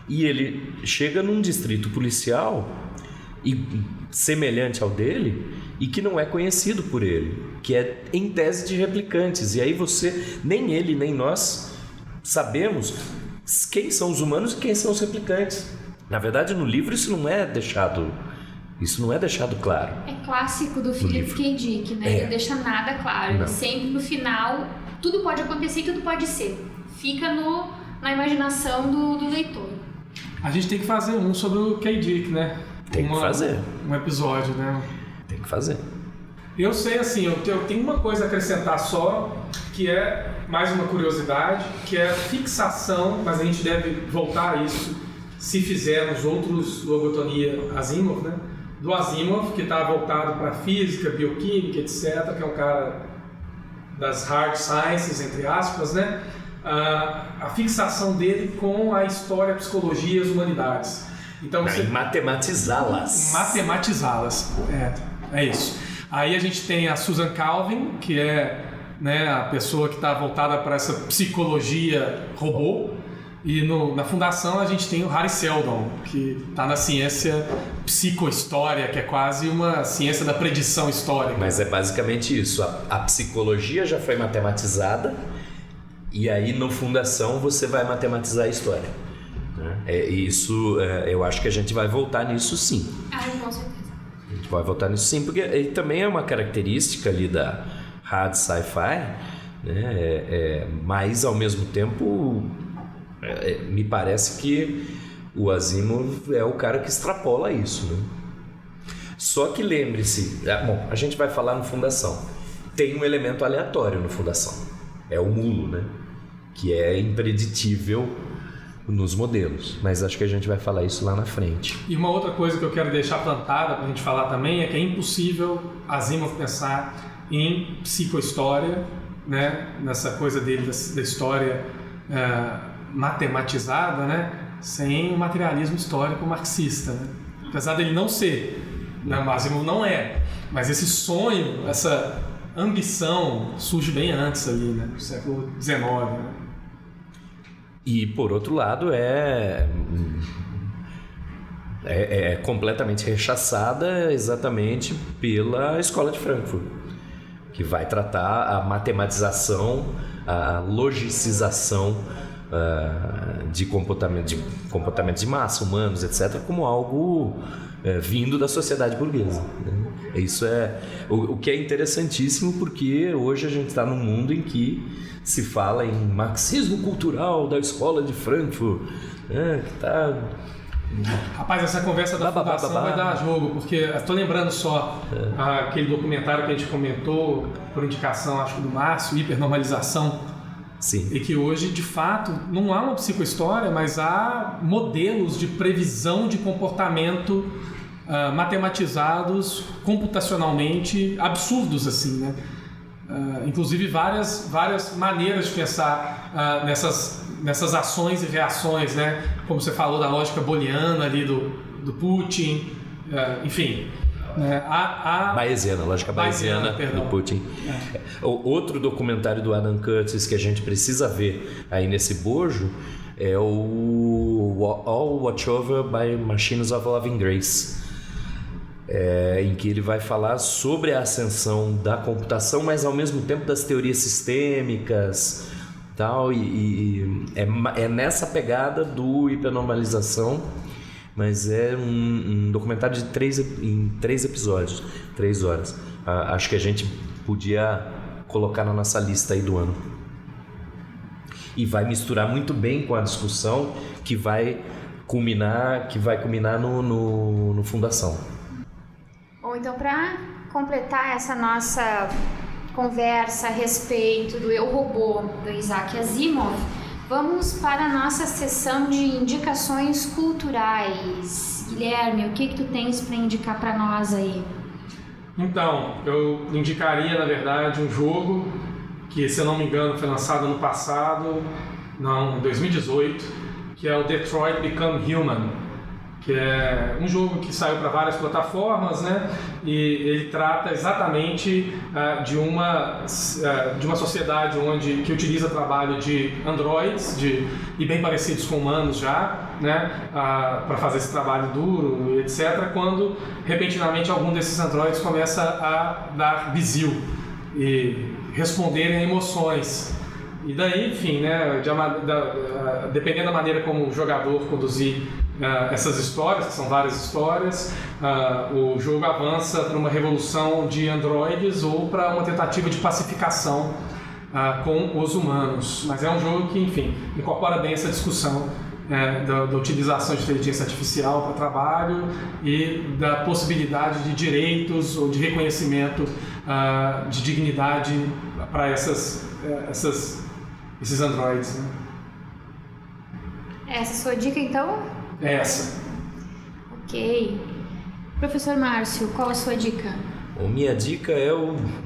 e ele chega num distrito policial semelhante ao dele e que não é conhecido por ele, que é em tese de replicantes. E aí nem ele nem nós sabemos quem são os humanos e quem são os replicantes. Na verdade, no livro isso não é deixado claro. É clássico do Philip K. Dick, né? Ele não deixa nada claro. Ele sempre no final, tudo pode acontecer e tudo pode ser. Fica na imaginação do leitor. A gente tem que fazer um sobre o K. Dick, né? Tem que fazer. Um episódio, né? Tem que fazer. Eu sei, assim, eu tenho uma coisa a acrescentar só, que é mais uma curiosidade, que é a fixação, mas a gente deve voltar a isso se fizermos outros logotonia Asimov, né? Do Asimov, que está voltado para física, bioquímica, etc., que é um cara das hard sciences, entre aspas, né? A fixação dele com a história, a psicologia e as humanidades. Então, matematizá-las. Matematizá-las, é isso. Aí a gente tem a Susan Calvin, que é, né, a pessoa que está voltada para essa psicologia robô. E na fundação a gente tem o Harry Seldon, que está na ciência psicohistória, que é quase uma ciência da predição histórica. Mas é basicamente isso. A psicologia já foi matematizada e aí na fundação você vai matematizar a história. Eu acho que a gente vai voltar nisso sim. Com certeza. A gente vai voltar nisso sim, porque também é uma característica ali da hard sci-fi, né? Mas ao mesmo tempo me parece que o Asimov é o cara que extrapola isso, né? Só que lembre-se, a gente vai falar no Fundação, tem um elemento aleatório no Fundação, é o mulo, né? Que é impreditível nos modelos, mas acho que a gente vai falar isso lá na frente. E uma outra coisa que eu quero deixar plantada para a gente falar também é que é impossível Asimov pensar em psicohistória, né? Nessa coisa dele da história matematizada, né? Sem o materialismo histórico marxista, né? Apesar dele não ser, né? O Asimov não é, mas esse sonho, essa ambição surge bem antes ali, né? No século XIX, né? E por outro lado é completamente rechaçada exatamente pela Escola de Frankfurt, que vai tratar a matematização, a logicização de comportamento de massa, humanos, etc., como algo vindo da sociedade burguesa, né? Isso é o que é interessantíssimo, porque hoje a gente está num mundo em que se fala em marxismo cultural da Escola de Frankfurt, que está Rapaz, essa conversa da fundação vai dar jogo, porque estou lembrando só aquele documentário que a gente comentou, por indicação, acho que do Márcio, Hipernormalização. Sim. E que hoje, de fato, não há uma psicohistória, mas há modelos de previsão de comportamento matematizados computacionalmente absurdos, assim, né? Inclusive várias maneiras de pensar nessas ações e reações, né? Como você falou da lógica booleana ali do Putin, enfim. Bayesiana, lógica bayesiana do Putin. Outro documentário do Adam Curtis que a gente precisa ver aí nesse bojo é o All Watch Over by Machines of Loving Grace, em que ele vai falar sobre a ascensão da computação, mas ao mesmo tempo das teorias sistêmicas, tal, e é nessa pegada do hipernormalização, mas é um documentário em 3 episódios, 3 horas. Acho que a gente podia colocar na nossa lista aí do ano. E vai misturar muito bem com a discussão que vai culminar no Fundação. Bom, então para completar essa nossa conversa a respeito do Eu, Robô, do Isaac Asimov, vamos para a nossa sessão de indicações culturais. Guilherme, o que tu tens para indicar para nós aí? Então, eu indicaria, na verdade, um jogo que, se eu não me engano, foi lançado ano passado, em 2018, que é o Detroit Become Human, que é um jogo que saiu para várias plataformas, né? E ele trata exatamente de uma sociedade que utiliza trabalho de androids e bem parecidos com humanos já, né? Para fazer esse trabalho duro, etc. Quando repentinamente algum desses androids começa a dar bizil e responderem a emoções. E daí, enfim, né? Dependendo da maneira como o jogador conduzir essas histórias, que são várias histórias, o jogo avança para uma revolução de androides ou para uma tentativa de pacificação com os humanos. Mas é um jogo que, enfim, incorpora bem essa discussão da utilização de inteligência artificial para trabalho e da possibilidade de direitos ou de reconhecimento de dignidade para esses androides. Né? Essa é a sua dica, então? Essa. Ok. Professor Márcio, qual a sua dica? A minha dica é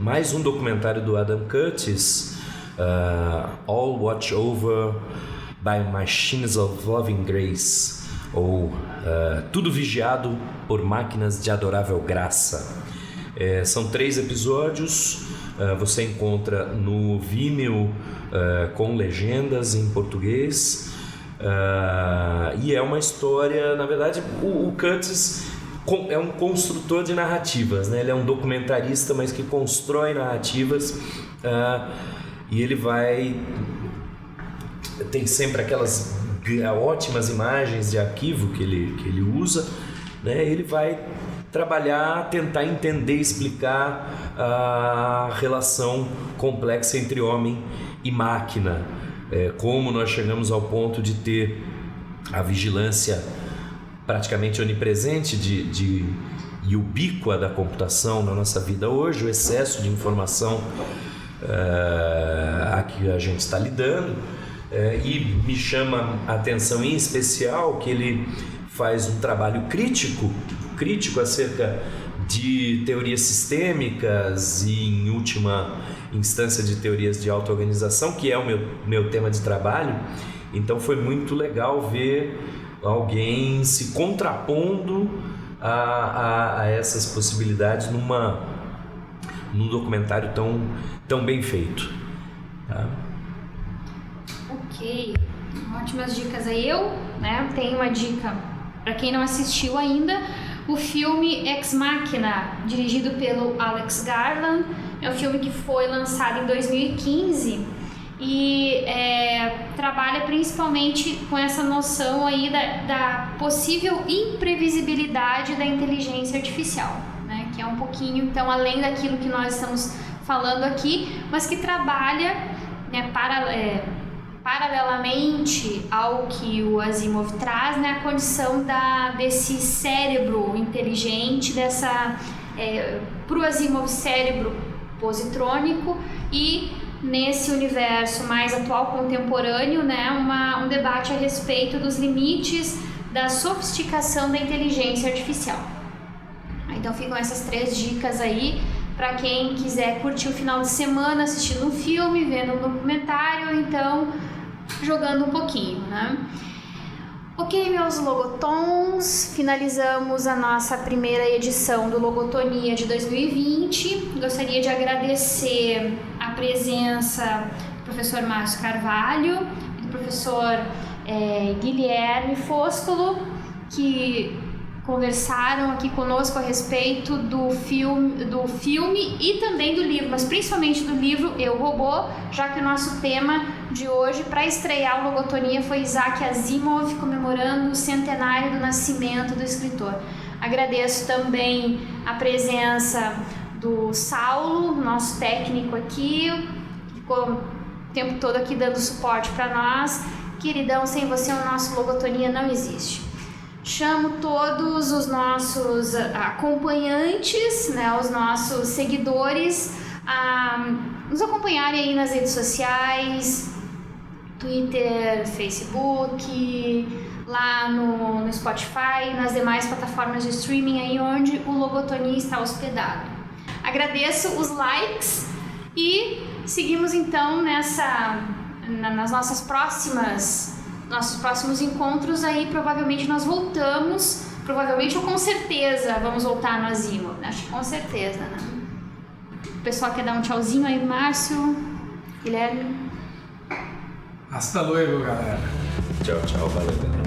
mais um documentário do Adam Curtis, All Watch Over by Machines of Loving Grace, ou Tudo Vigiado por Máquinas de Adorável Graça. São 3 episódios, você encontra no Vimeo com legendas em português. E é uma história, na verdade, o Curtis é um construtor de narrativas, né? Ele é um documentarista, mas que constrói narrativas, e ele tem sempre aquelas ótimas imagens de arquivo que ele usa, né? Ele vai trabalhar, tentar entender, explicar a relação complexa entre homem e máquina. Como nós chegamos ao ponto de ter a vigilância praticamente onipresente e ubíqua da computação na nossa vida hoje, o excesso de informação a que a gente está lidando, e me chama a atenção em especial que ele faz um trabalho crítico acerca de teorias sistêmicas e, em última instância, de teorias de auto-organização, que é o meu tema de trabalho. Então foi muito legal ver alguém se contrapondo a essas possibilidades num documentário tão bem feito. Tá? Ok, ótimas dicas aí. Tenho uma dica para quem não assistiu ainda: o filme Ex Machina, dirigido pelo Alex Garland. É um filme que foi lançado em 2015 e trabalha principalmente com essa noção aí da possível imprevisibilidade da inteligência artificial, né? Que é um pouquinho, então, além daquilo que nós estamos falando aqui, mas que trabalha, né, paralelamente ao que o Asimov traz, né, a condição desse cérebro inteligente, para o Asimov, cérebro positrônico, e nesse universo mais atual, contemporâneo, né, um debate a respeito dos limites da sofisticação da inteligência artificial. Então ficam essas 3 dicas aí para quem quiser curtir o final de semana assistindo um filme, vendo um documentário, então jogando um pouquinho, né? Ok, meus logotons, finalizamos a nossa primeira edição do Logotonia de 2020. Gostaria de agradecer a presença do professor Márcio Carvalho e do professor Guilherme Foscolo, que conversaram aqui conosco a respeito do filme e também do livro, mas principalmente do livro Eu, Robô, já que o nosso tema de hoje, para estrear o Logotonia, foi Isaac Asimov, comemorando o centenário do nascimento do escritor. Agradeço também a presença do Saulo, nosso técnico aqui, que ficou o tempo todo aqui dando suporte para nós. Queridão, sem você o nosso Logotonia não existe. Chamo todos os nossos acompanhantes, né, os nossos seguidores, a nos acompanharem aí nas redes sociais, Twitter, Facebook, lá no Spotify, nas demais plataformas de streaming aí onde o Logotonia está hospedado. Agradeço os likes e seguimos então nas nossos próximos encontros aí. Provavelmente nós voltamos, provavelmente ou com certeza vamos voltar no Asimov, acho que com certeza, né? O pessoal quer dar um tchauzinho aí, Márcio, Guilherme? Hasta luego, galera. Tchau, valeu, galera.